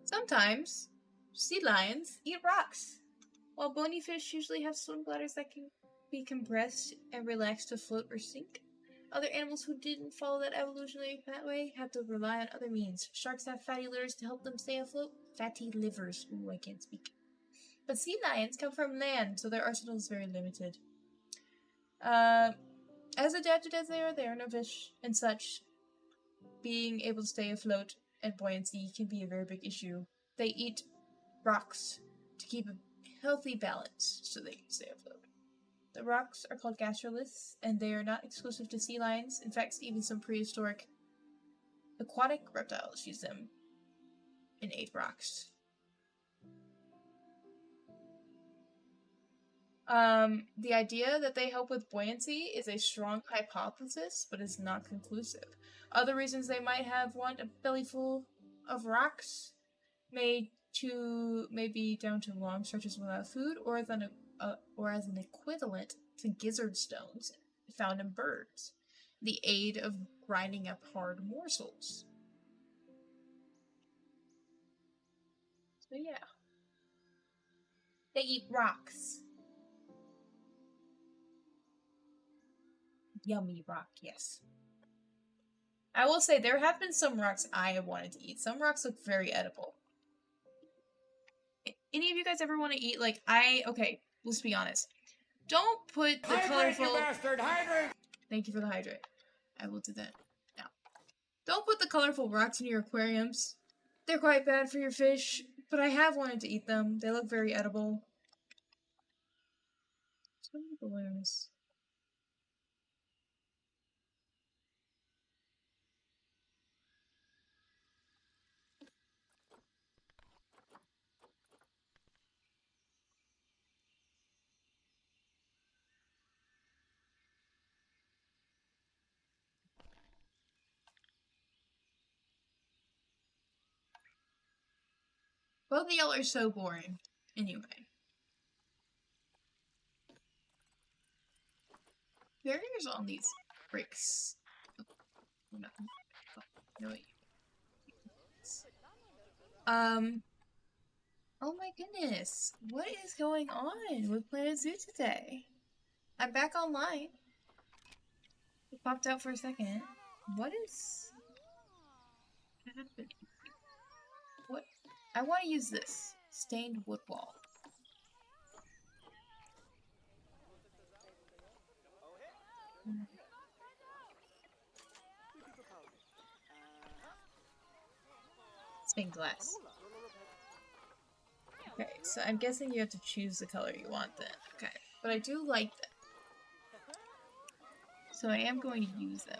Speaker 1: Sometimes sea lions eat rocks, while bony fish usually have swim bladders that can be compressed and relaxed to float or sink. Other animals who didn't follow that evolutionary pathway have to rely on other means. Sharks have fatty livers to help them stay afloat. Fatty livers. Ooh, I can't speak. But sea lions come from land, so their arsenal is very limited. As adapted as they are no fish, and such, being able to stay afloat and buoyancy can be a very big issue. They eat rocks to keep a healthy balance so they can stay afloat. The rocks are called gastroliths, and they are not exclusive to sea lions. In fact, even some prehistoric aquatic reptiles use them and ate rocks. The idea that they help with buoyancy is a strong hypothesis, but is not conclusive. Other reasons they might have want a belly full of rocks may be down to long stretches without food, or as an equivalent to gizzard stones found in birds, the aid of grinding up hard morsels. So yeah, they eat rocks. Yummy rock, yes. I will say there have been some rocks I have wanted to eat. Some rocks look very edible. Any of you guys ever want to eat, like, okay, let's be honest. Don't put the colorful...
Speaker 3: You bastard! Hydrate!
Speaker 1: Thank you for the hydrate. I will do that now. Don't put the colorful rocks in your aquariums. They're quite bad for your fish, but I have wanted to eat them. They look very edible. So many balloons. Both of y'all are so boring. Anyway. Barriers on these bricks. Oh, no. Oh, no, wait. Oh my goodness. What is going on with Planet Zoo today? I'm back online. It popped out for a second. What is happening? What? I want to use this. Stained wood wall. Stained glass. Okay, so I'm guessing you have to choose the color you want then. Okay, but I do like them. So I am going to use them.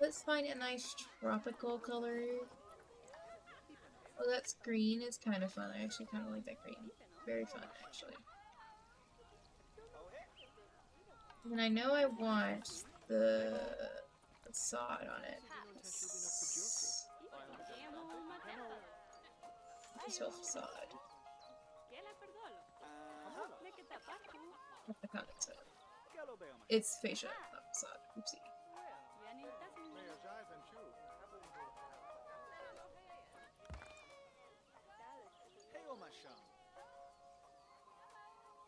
Speaker 1: Let's find a nice tropical color. Oh, that's green. It's kind of fun. I actually kind of like that green. Very fun, actually. And I know I want the facade on it. Visual facade. What's the context of it? It's facial, not facade. Oopsie.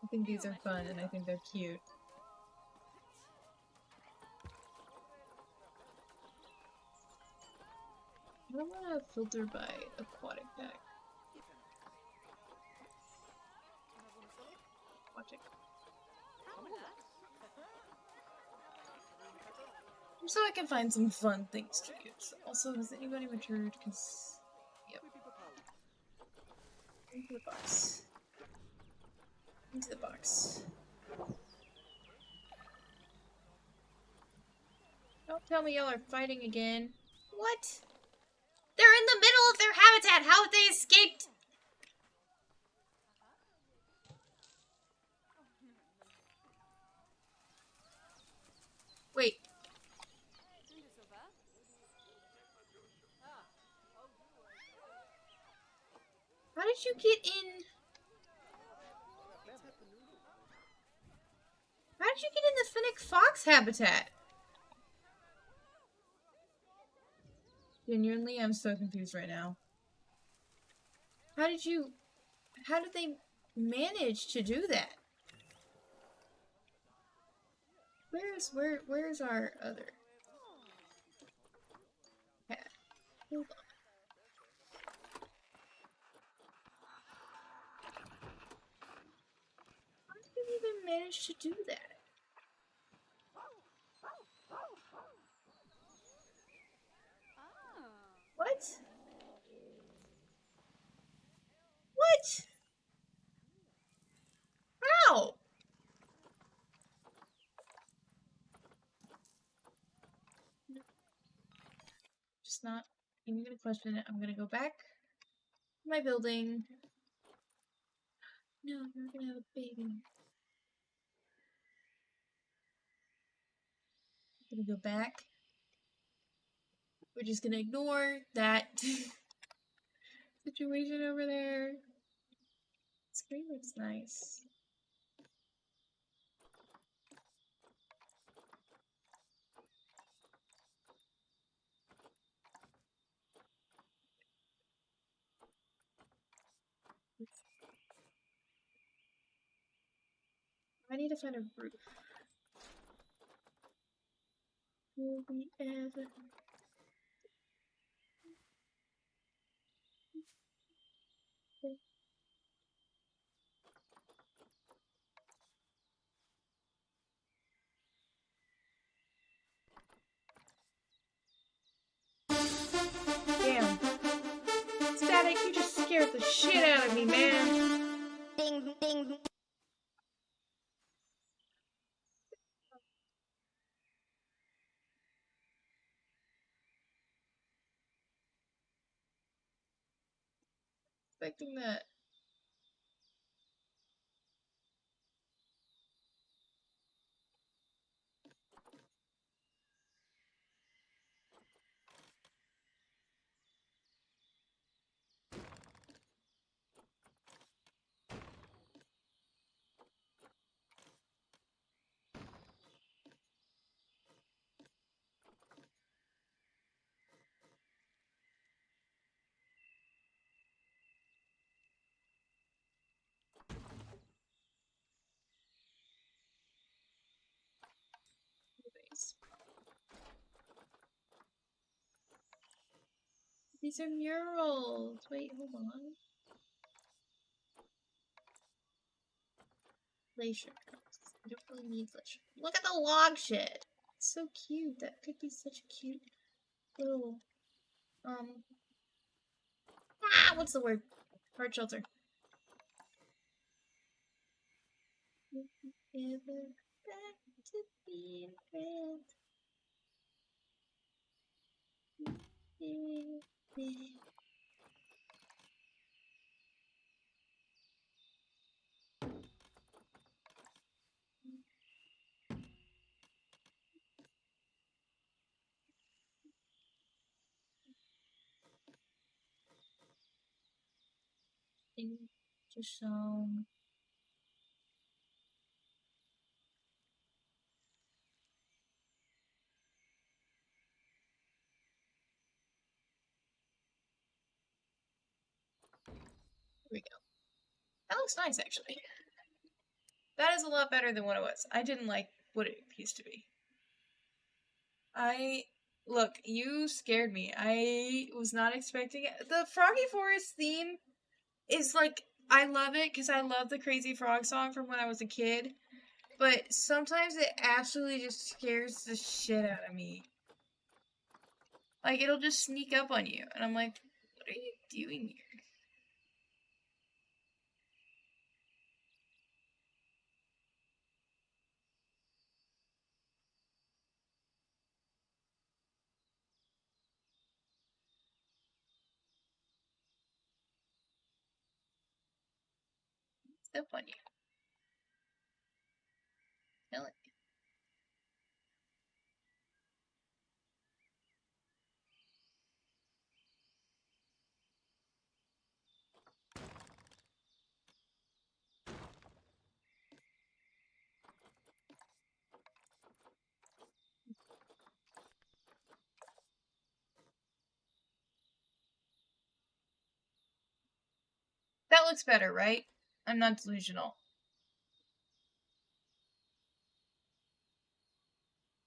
Speaker 1: I think these are fun and I think they're cute. I don't want to filter by aquatic pack. Aquatic. So I can find some fun things to use. Also, has anybody matured? Because, yep. Into the box. Into the box. Don't tell me y'all are fighting again. What? They're in the middle of their habitat! How have they escaped? Wait. How did you get in? How did you get in the Fennec Fox habitat? Genuinely, I'm so confused right now. How did they manage to do that? Where's our other cat? Hold on. How did you even manage to do that? What? What? How? Just not even gonna question it. I'm gonna go back to my building. No, you're gonna have a baby. I'm gonna go back. We're just gonna ignore that situation over there. Screen looks nice. I need to find a roof. Will we ever? Damn. Static, you just scared the shit out of me, man.
Speaker 5: Ding, ding.
Speaker 1: Expecting that. These are murals. Wait, hold on. Glacier. I don't really need glacier. Look at the log shit. It's so cute. That could be such a cute little what's the word? Hard shelter. Ever back to being friends. Just song. Here we go. That looks nice, actually. That is a lot better than what it was. I didn't like what it used to be. Look, you scared me. I was not expecting it. The Froggy Forest theme is like, I love it because I love the Crazy Frog song from when I was a kid. But sometimes it absolutely just scares the shit out of me. Like, it'll just sneak up on you. And I'm like, what are you doing here? Step on you. Kill it. That looks better, right? I'm not delusional.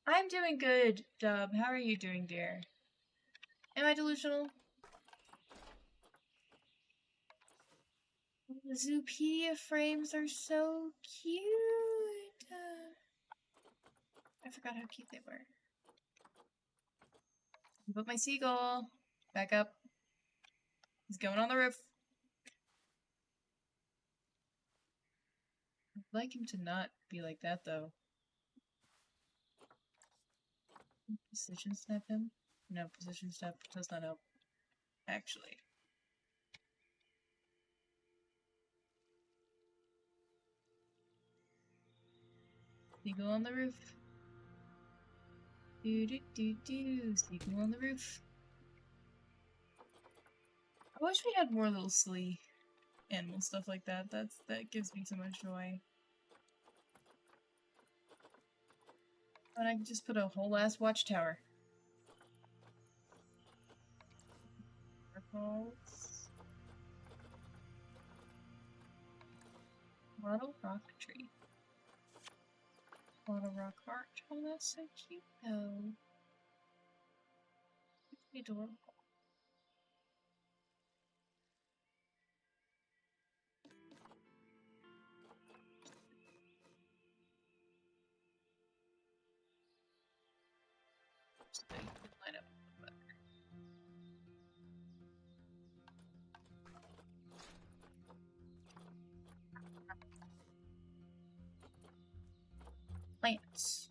Speaker 1: I'm doing good, Dub. How are you doing, dear? Am I delusional? The Zoopedia frames are so cute. I forgot how cute they were. Put my seagull back up. He's going on the roof. I'd like him to not be like that, though. Position step him? No, position step does not help. Actually. Seagull on the roof. Do. Seagull on the roof. I wish we had more little silly animal stuff like that. That gives me so much joy. And I can just put a whole ass watchtower. Circles. Model rock tree. Model rock heart. Oh, that's so cute though. It's adorable. So you can light up a little better. Plants.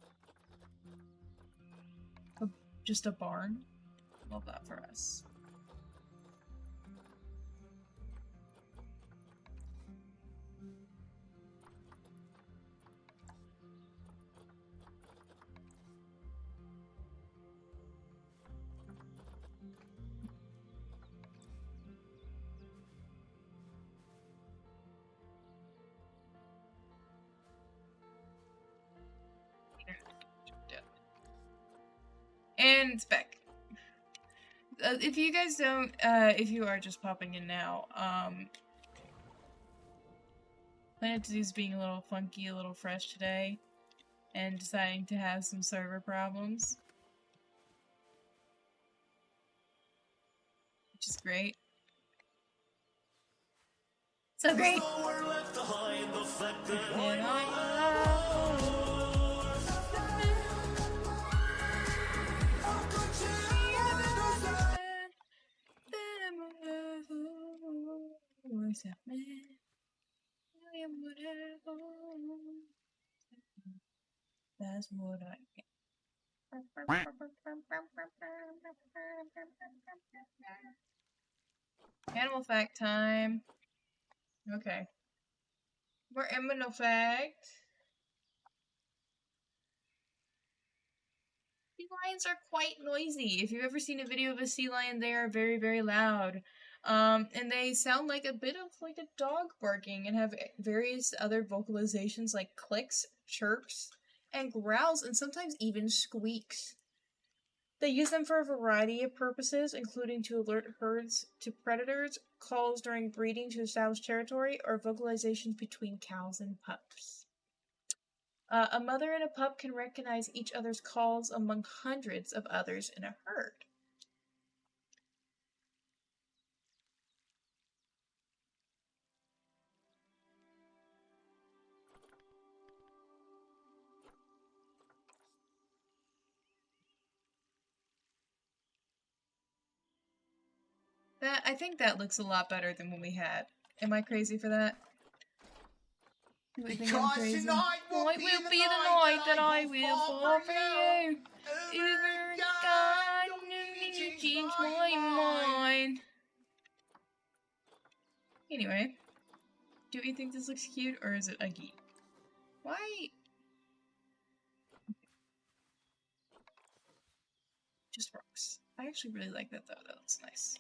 Speaker 1: Just a barn. Love that for us. And it's back. If you guys don't, if you are just popping in now, Planet Zoo's being a little funky, a little fresh today, and deciding to have some server problems. Which is great. So great! That's what I get. Animal fact time. Okay. More animal fact. Sea lions are quite noisy. If you've ever seen a video of a sea lion, they are very, very loud. And they sound like a bit of like a dog barking and have various other vocalizations like clicks, chirps, and growls, and sometimes even squeaks. They use them for a variety of purposes, including to alert herds to predators, calls during breeding to establish territory, or vocalizations between cows and pups. A mother and a pup can recognize each other's calls among hundreds of others in a herd. I think that looks a lot better than what we had. Am I crazy for that? Do we think I'm crazy?
Speaker 3: Tonight will be the night that I will fall for you.
Speaker 1: Over God, you change my mind. Anyway, do we think this looks cute or is it ugly? Why? Just works. I actually really like that though. That looks nice.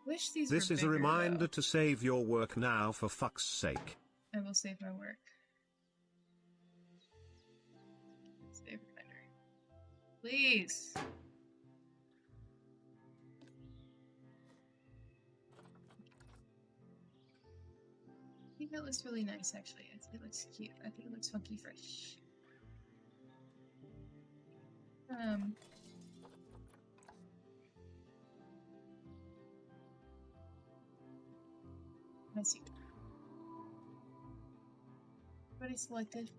Speaker 1: Wish these
Speaker 4: This
Speaker 1: were
Speaker 4: is a
Speaker 1: bigger,
Speaker 4: reminder
Speaker 1: though.
Speaker 4: to save your work now for fuck's sake.
Speaker 1: I will save my work. Save reminder. Please. I think that looks really nice, actually. I think it looks cute. I think it looks funky fresh. I see. Everybody selected.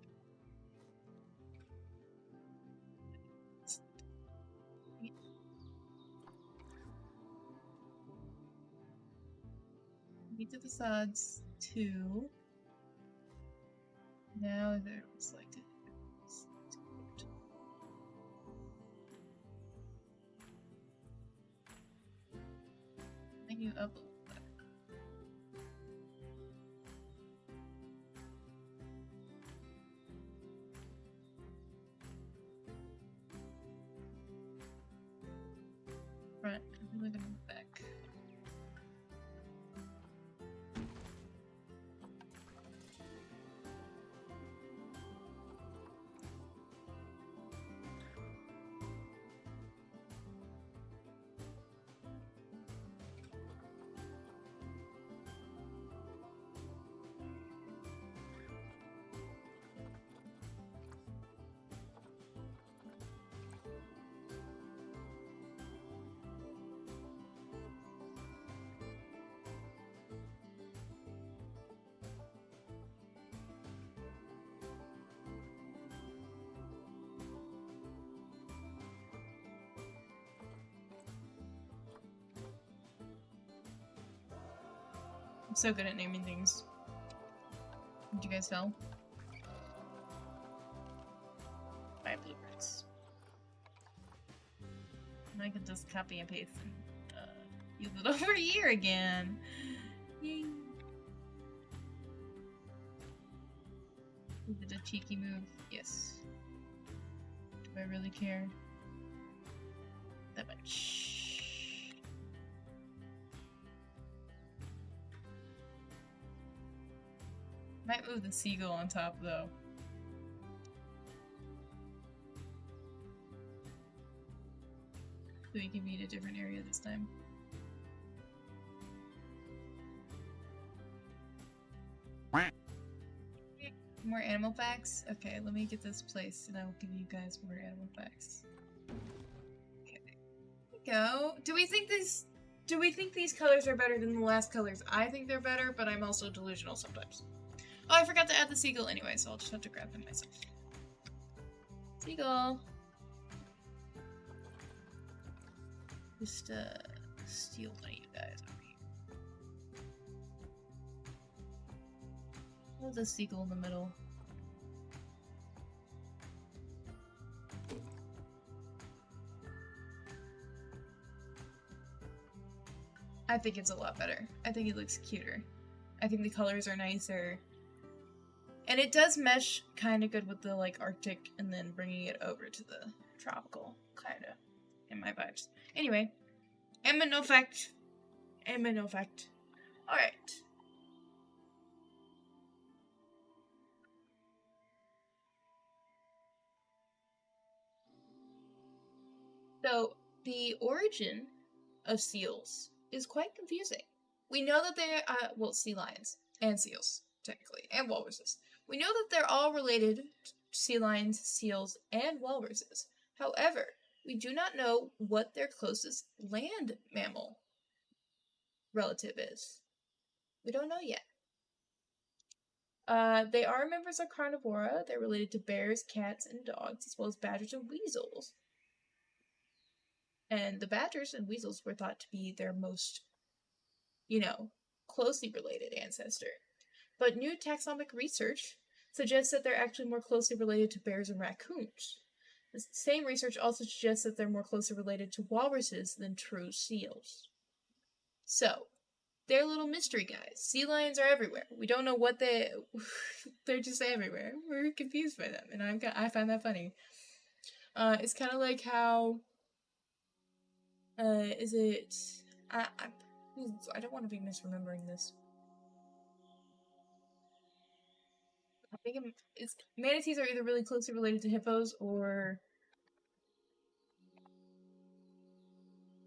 Speaker 1: Meet the facades 2. Now they're selected. Menu upload. Front, and we're gonna move back. I'm so good at naming things. Did you guys tell? My blueprints. And I can just copy and paste and use it over here again. Yay. Is it a cheeky move? Yes. Do I really care? That much. Might move the seagull on top though. So we can meet a different area this time. More animal facts? Okay, let me get this placed and I will give you guys more animal facts. Okay. There we go. Do we think these colors are better than the last colors? I think they're better, but I'm also delusional sometimes. Oh, I forgot to add the seagull anyway, so I'll just have to grab him myself. Seagull! Just, steal one of you guys over here. There's a seagull in the middle. I think it's a lot better. I think it looks cuter. I think the colors are nicer. And it does mesh kind of good with the like Arctic and then bringing it over to the tropical kind of in my vibes. Anyway, no fact. Alright. So, the origin of seals is quite confusing. We know that they're, well, sea lions and seals, technically, and walruses. We know that they're all related, sea lions, seals, and walruses. However, we do not know what their closest land mammal relative is. We don't know yet. They are members of carnivora. They're related to bears, cats, and dogs, as well as badgers and weasels. And the badgers and weasels were thought to be their most, closely related ancestor. But new taxonomic research suggests that they're actually more closely related to bears and raccoons. The same research also suggests that they're more closely related to walruses than true seals. So, they're little mystery guys. Sea lions are everywhere. We don't know what they're just everywhere. We're confused by them, and I find that funny. It's kind of like how, I don't want to be misremembering this. I think manatees are either really closely related to hippos or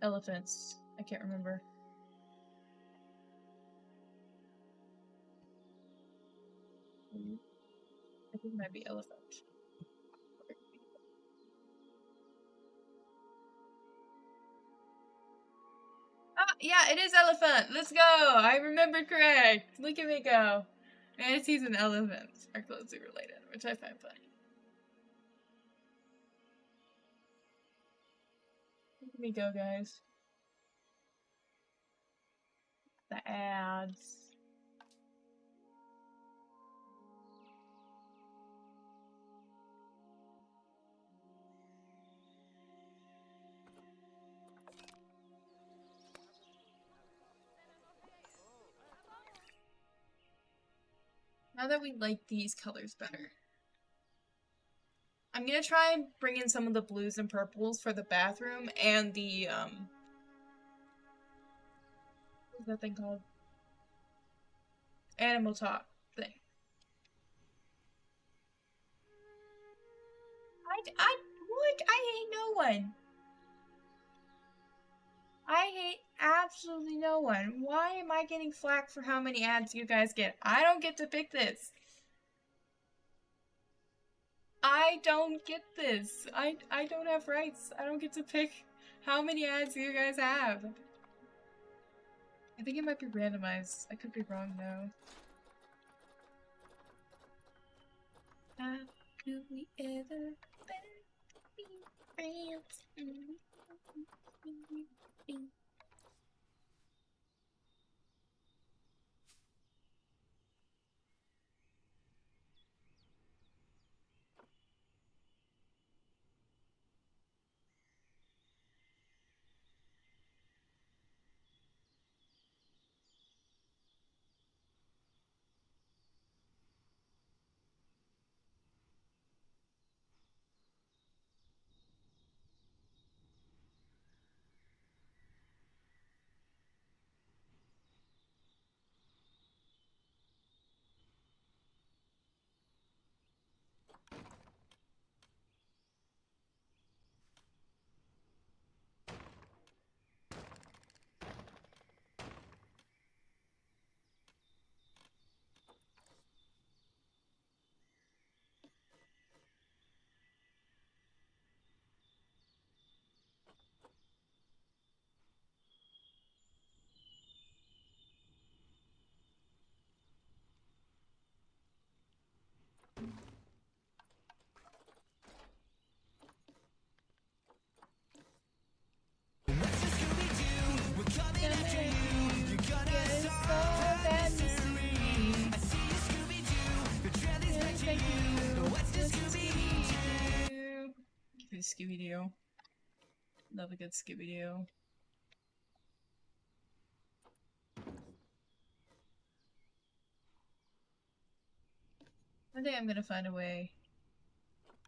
Speaker 1: elephants. I can't remember. I think it might be elephant. Ah, yeah, it is elephant. Let's go. I remembered correct. Look at me go. Manatees and elephants are closely related, which I find funny. Look at me go, guys. The ads. Now that we like these colors better, I'm gonna try and bring in some of the blues and purples for the bathroom and the, what's that thing called? Animal top thing. What? I hate no one. I hate absolutely no one. Why am I getting flack for how many ads you guys get? I don't get to pick this. I don't get this. I don't have rights. I don't get to pick how many ads you guys have. I think it might be randomized. I could be wrong though. How could we ever be friends? Scooby-Doo. Love a good Scooby-Doo. I think I'm gonna find a way.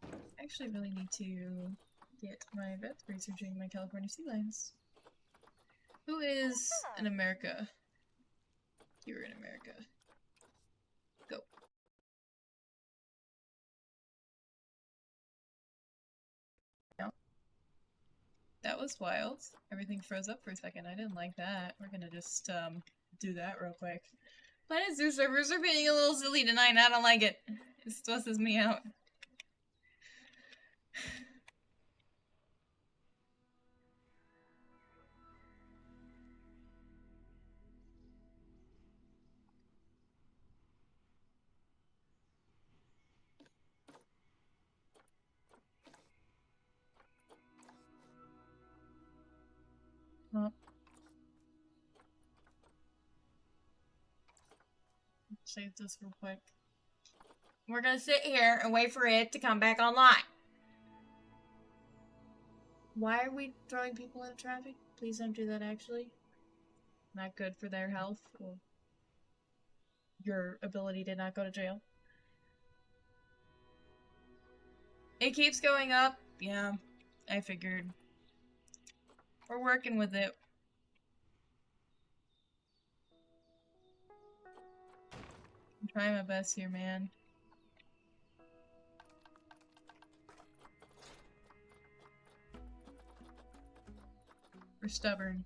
Speaker 1: I actually really need to get my vet researching my California sea lions. Who is in America? You're in America. Go. No. That was wild. Everything froze up for a second. I didn't like that. We're gonna just, do that real quick. Planet Zoo servers are being a little silly tonight and I don't like it. It stresses me out. Well, save this real quick. We're gonna sit here and wait for it to come back online. Why are we throwing people into traffic? Please don't do that, actually. Not good for their health or your ability to not go to jail. It keeps going up. Yeah, I figured. We're working with it. I'm trying my best here, man. We're stubborn.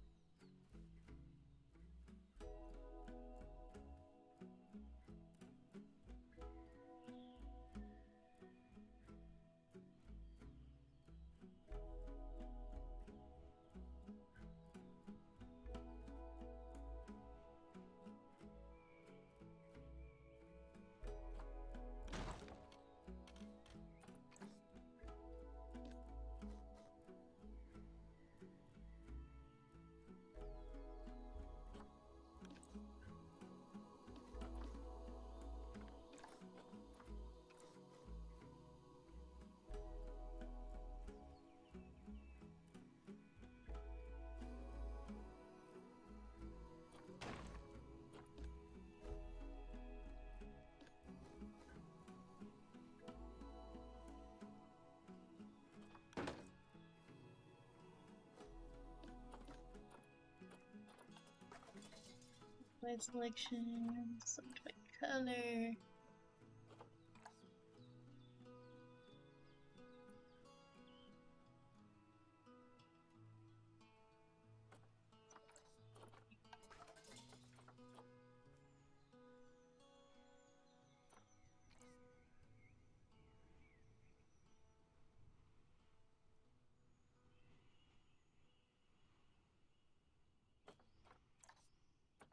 Speaker 1: Light selection, select by color.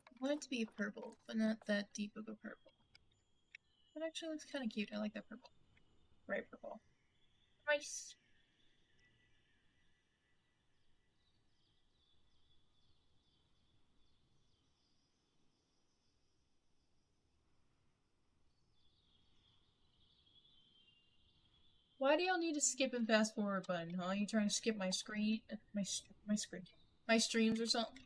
Speaker 1: I want it to be purple, but not that deep of a purple. That actually looks kind of cute. I like that purple. Bright purple. Nice. Why do y'all need to skip and fast forward button, huh? You trying to skip my screen? My screen. My streams or something?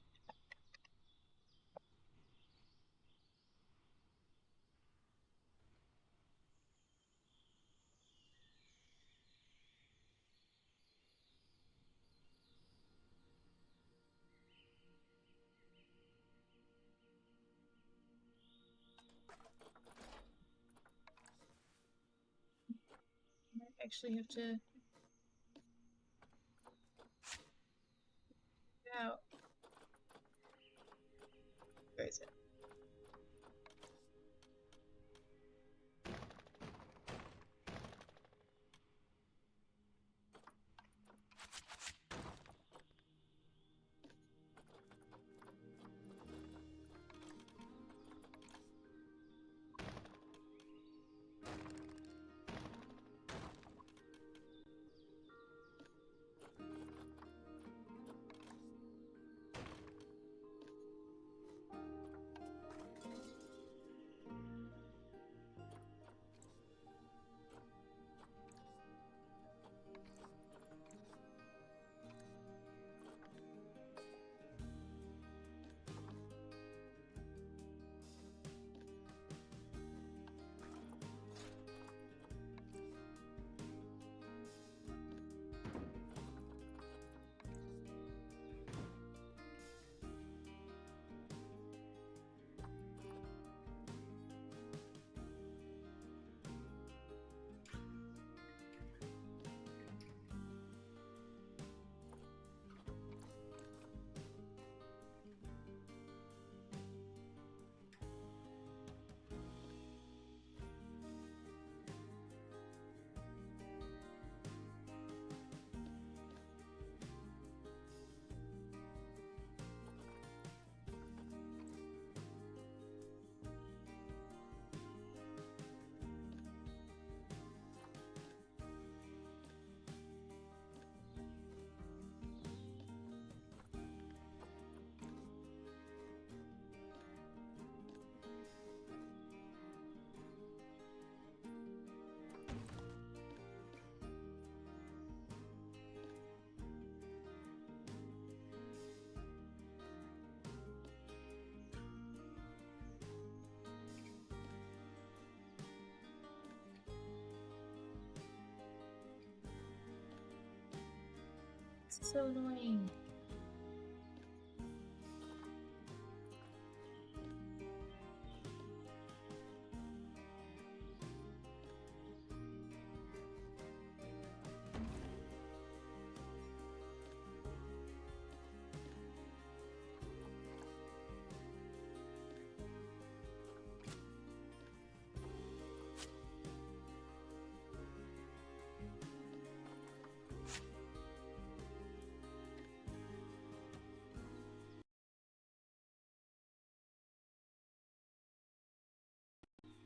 Speaker 1: I actually have to... out. Where is it? so annoying.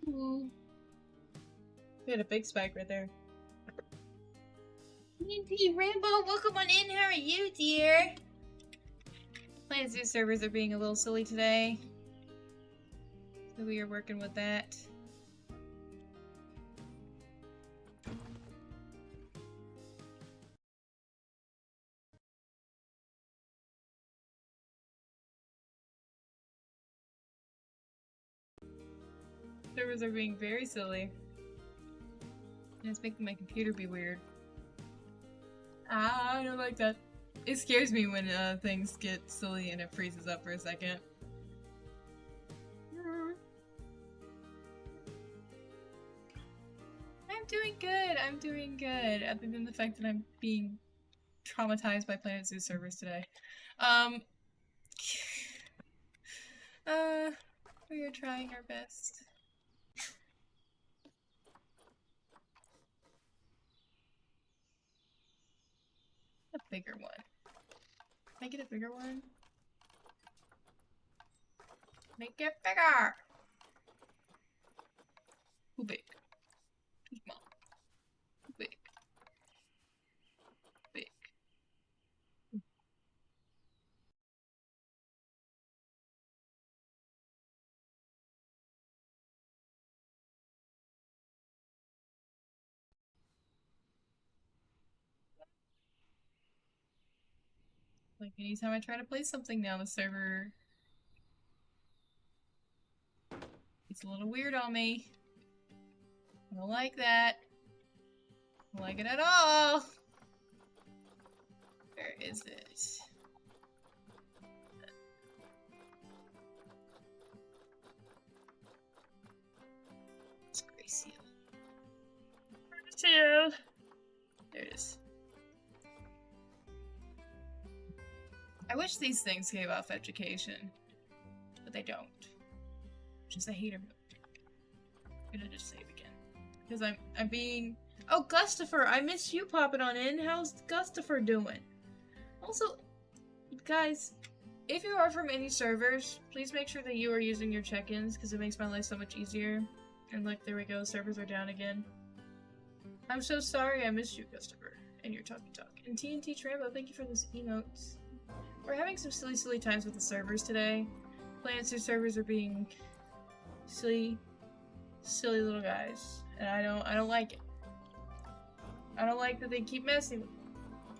Speaker 1: Ooh. We had a big spike right there. TNT Rambo, welcome on in. How are you, dear? Planet Zoo servers are being a little silly today, so we are working with that. Servers are being very silly. And it's making my computer be weird. I don't like that. It scares me when things get silly and it freezes up for a second. I'm doing good. I'm doing good. Other than the fact that I'm being traumatized by Planet Zoo servers today. We are trying our best. A bigger one. Can I get a bigger one? Make it bigger! Too big. Too small. Too big. Big. Like anytime I try to play something now, the server it's a little weird on me. I don't like that. I don't like it at all. Where is it? It's Gracie. There it is. I wish these things gave off education, but they don't. Which is a hater move. I'm gonna just save again. Because I'm being... Oh, Gustafer! I miss you popping on in. How's Gustafer doing? Also, guys, if you are from any servers, please make sure that you are using your check-ins, because it makes my life so much easier. And look, there we go, servers are down again. I'm so sorry I missed you, Gustafer, and your talkie talk. And TNT Trambo, thank you for those emotes. We're having some silly times with the servers today. Planet Zoo servers are being silly little guys, and I don't like it. I don't like that they keep messing with me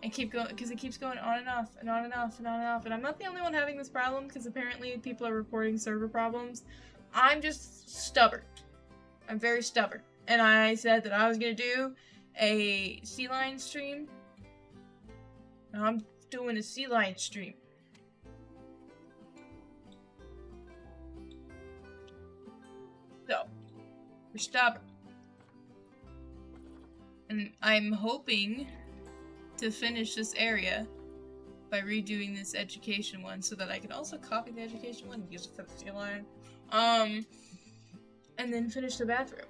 Speaker 1: and keep going, because it keeps going on and off and on and off and on and off. And I'm not the only one having this problem, because apparently people are reporting server problems. I'm just stubborn. I'm very stubborn. And I said that I was gonna do a sea lion stream. And I'm doing a sea lion stream. So, we're stubborn. And I'm hoping to finish this area by redoing this education one so that I can also copy the education one and use it for the sea lion. And then finish the bathroom.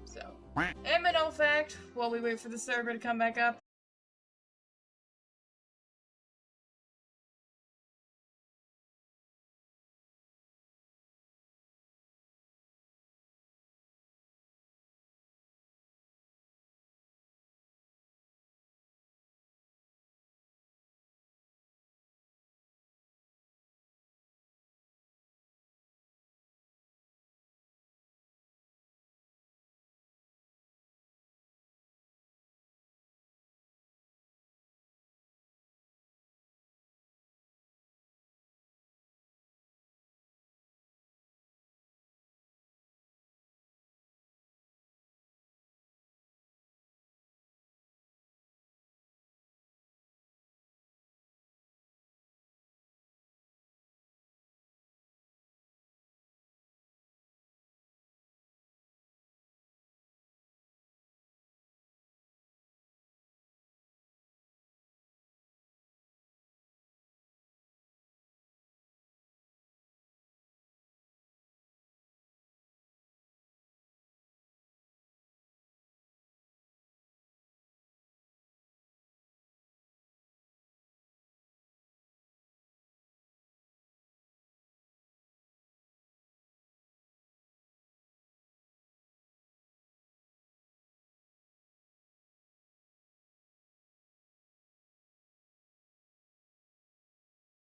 Speaker 1: So, and in all fact, while we wait for the server to come back up,